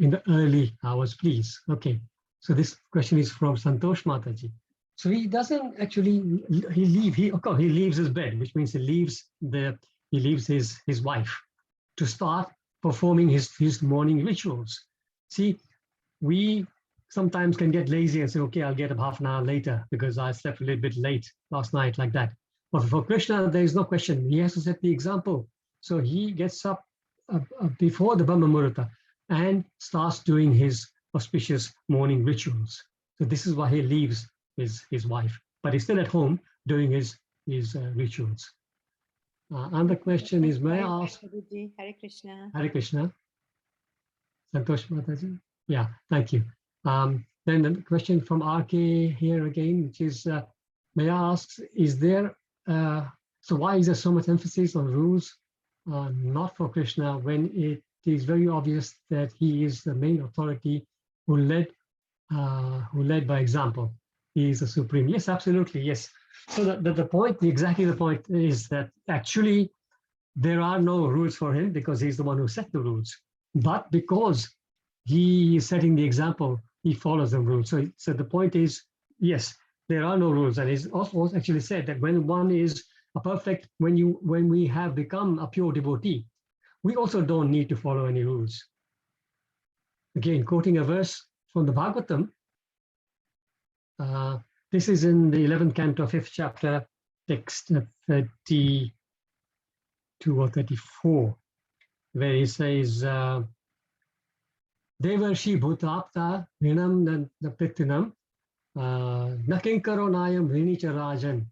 in the early hours, please? Okay, so this question is from Santosh Mataji. So he doesn't actually, he leaves his bed, which means he leaves his wife to start performing his morning rituals. See, we sometimes can get lazy and say, okay, I'll get up half an hour later because I slept a little bit late last night, like that. But for Krishna, there is no question. He has to set the example. So he gets up before the Brahma Muhurta and starts doing his auspicious morning rituals. So this is why he leaves his wife, but he's still at home doing his rituals. And the question is, may I ask? Hare Krishna. Hare Krishna. Santosh Mataji. Yeah, thank you. Then the question from RK here again, which is, may I ask, is there, so why is there so much emphasis on rules, not for Krishna, when it is very obvious that he is the main authority who led by example? He is the supreme. Yes, absolutely, yes. So the point, exactly the point is that actually there are no rules for him because he's the one who set the rules. But because he is setting the example, he follows the rules. So the point is, yes, there are no rules. And it's also actually said that when one is a perfect, when we have become a pure devotee, we also don't need to follow any rules. Again, quoting a verse from the Bhagavatam, this is in the 11th canto, 5th chapter, text 32 or 34, where he says, Devarshi bhutapta rinam napitinam nakinkaro nayam rinicha rajan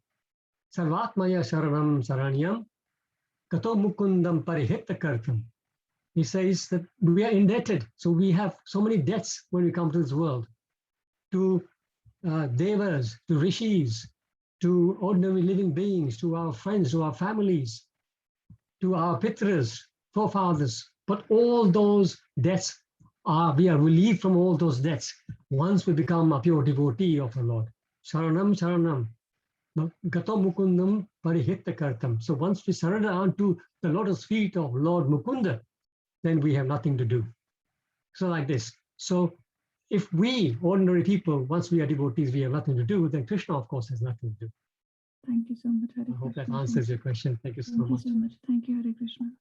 sarvatmaya sharanam saranyam kato mukundam parihita kartam. He says that we are indebted. So we have so many debts when we come to this world, to devas, to rishis, to ordinary living beings, to our friends, to our families, to our pitras, forefathers. But all those debts we are relieved from all those debts once we become a pure devotee of the Lord. Sharanam, Sharanam, Gato Mukundam Parihitta Kartam. So once we surrender unto the lotus feet of Lord Mukunda, then we have nothing to do. So like this. So if we, ordinary people, once we are devotees, we have nothing to do, then Krishna, of course, has nothing to do. Thank you so much, Hare I hope that Krishna. answers your question. Thank you so Thank you much. so much. Thank you, Hare Krishna.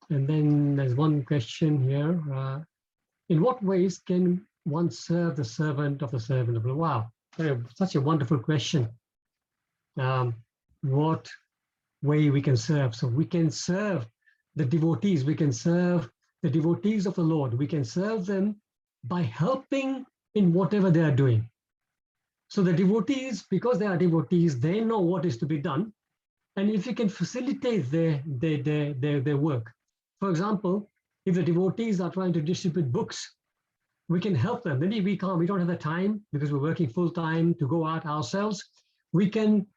And then there's one question here. In what ways can one serve the servant of the servant of the Lord? Wow, such a wonderful question. What way we can serve? So we can serve the devotees. We can serve the devotees of the Lord. We can serve them by helping in whatever they are doing. So the devotees, because they are devotees, they know what is to be done. And if you can facilitate their work, for example, if the devotees are trying to distribute books, we can help them. Maybe we don't have the time because we're working full time to go out ourselves. We can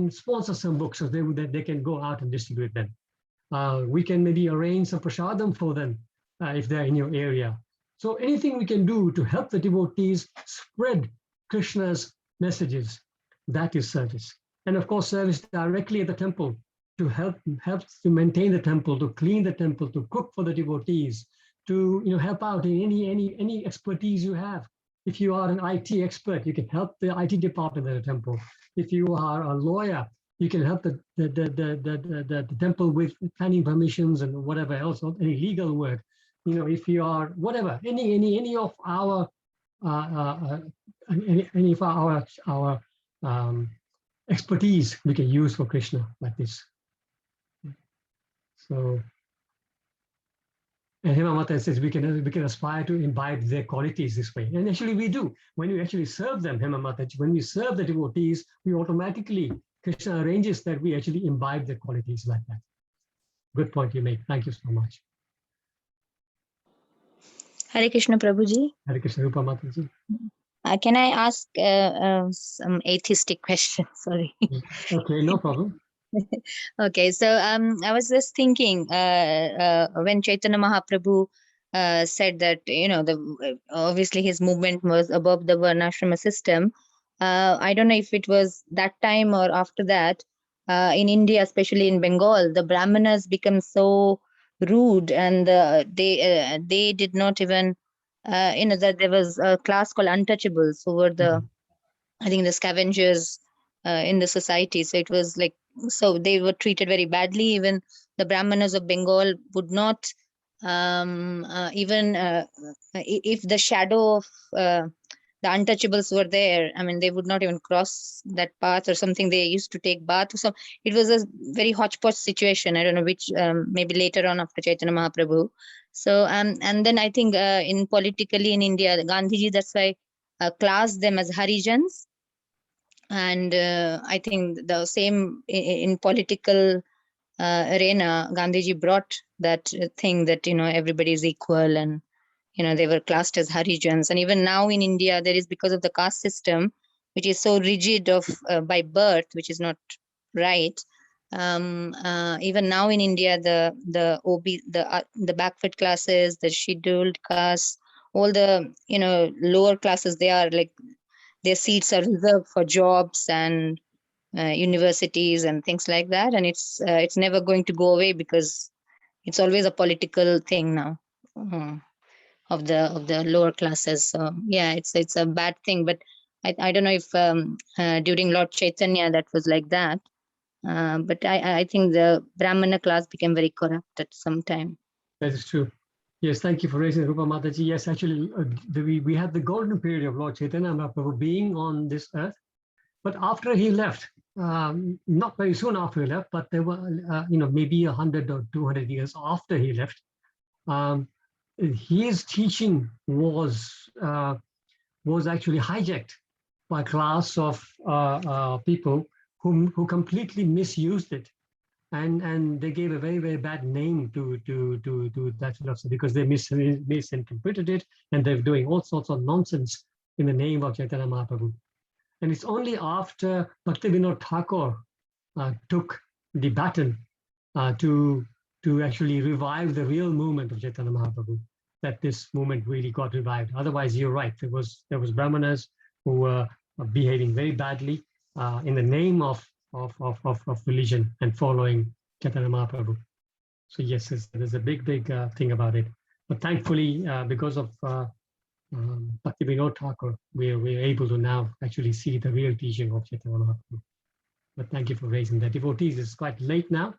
sponsor some books so that they can go out and distribute them. We can maybe arrange some prasadam for them if they're in your area. So anything we can do to help the devotees spread Krishna's messages, that is service. And of course, service directly at the temple to help to maintain the temple, to clean the temple, to cook for the devotees, to help out in any expertise you have. If you are an IT expert, you can help the IT department at the temple. If you are a lawyer, you can help the temple with planning permissions and whatever else, or any legal work. If you are whatever, any of our expertise we can use for Krishna like this. So, and Hema Mata says we can aspire to imbibe their qualities this way. And actually we do. When you actually serve them, Hema Mata, when we serve the devotees, we automatically, Krishna arranges that we actually imbibe their qualities like that. Good point you make. Thank you so much. Hare Krishna, Prabhuji. Hare Krishna, Rupa Mataji. Can I ask some atheistic question? Sorry. Okay, no problem. Okay, so I was just thinking when Chaitanya Mahaprabhu said that obviously his movement was above the varnashrama system. I don't know if it was that time or after that. In India, especially in Bengal, the Brahmanas become so rude, and they did not even that there was a class called untouchables who were the I think the scavengers in the society. So it was like, so they were treated very badly. Even the Brahmanas of Bengal would not even if the shadow of the untouchables were there, I mean, they would not even cross that path or something. They used to take bath or some. It was a very hodgepodge situation. I don't know which, maybe later on after Chaitanya Mahaprabhu. So, and then I think in politically in India, Gandhiji, that's why classed them as Harijans. And I think the same in political arena, Gandhiji brought that thing that, everybody is equal, and, they were classed as Harijans. And even now in India, there is, because of the caste system, which is so rigid of by birth, which is not right. Even now in India, the backward classes, the scheduled castes, all the, lower classes, they are like, their seats are reserved for jobs and universities and things like that, and it's never going to go away because it's always a political thing now of the lower classes. So yeah, it's a bad thing. But I don't know if during Lord Chaitanya that was like that, but I think the Brahmana class became very corrupt at some time. That is true. Yes, thank you for raising Rupa Mataji. Yes, actually, we had the golden period of Lord Chaitanya Mahaprabhu being on this earth. But after he left, not very soon after he left, but there were, maybe 100 or 200 years after he left, his teaching was actually hijacked by a class of people who completely misused it. And they gave a very, very bad name to that philosophy because they misinterpreted it, and they're doing all sorts of nonsense in the name of Chaitanya Mahaprabhu. And it's only after Bhaktivinoda Thakur took the baton to to actually revive the real movement of Chaitanya Mahaprabhu, that this movement really got revived. Otherwise, you're right. There was brahmanas who were behaving very badly in the name of religion and following Chaitanya Mahaprabhu. So yes, there's a big thing about it. But thankfully, because of Bhakti Vinod Thakur, we're able to now actually see the real teaching of Chaitanya Mahaprabhu. But thank you for raising that. Devotees, it's quite late now.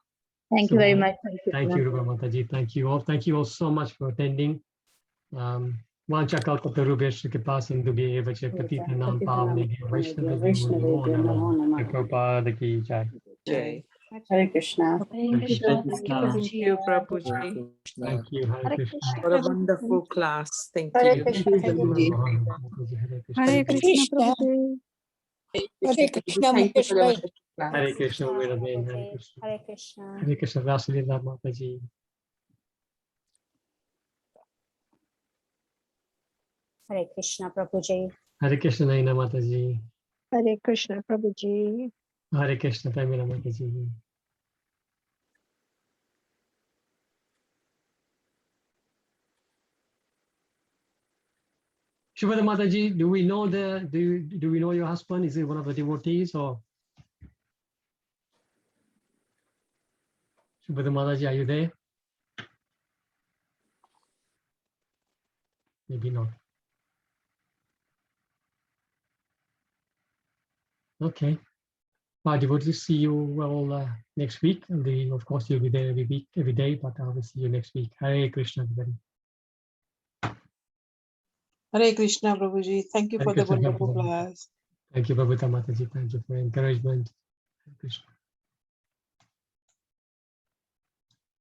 Thank you very much. Thank you, Rupa Mataji. Thank you all. Thank you all so much for attending. Vancha kalpatarubhesha kripa sindhu bheva cha patita nam pavane Vaishnava namo namo Prabhupada ki jai. Jai. Hare Krishna. Hare Krishna. Thank you, Prabhuji, Thank you. Hare Hare Krishna. Krishna. for a wonderful class. Thank Hare you. Krishna, Prabhuji. Hare Krishna Prabhuji. Hare Krishna, Mukesh bhai. Hare Krishna, Veeraben. Hare Krishna. Hare Krishna. Hare Krishna, Rasalila Mataji. Hare Krishna Prabhuji. Hare Krishna, Naina Mataji. Hare Krishna, Prabhuji. Hare Krishna, Pamela Mataji. Shubhada Mataji, do we know do we know your husband? Is he one of the devotees or? Shubhada Mataji, are you there? Maybe not. Okay. Well, devotees, see you all next week. And of course, you'll be there every week, every day, but I will see you next week. Hare Krishna, everybody. Hare Krishna, Prabhuji. Thank you Hare for the Krishna, wonderful Prabhupada. class. Thank you, Prabhupada Mataji. Thank you for encouragement. Hare Krishna.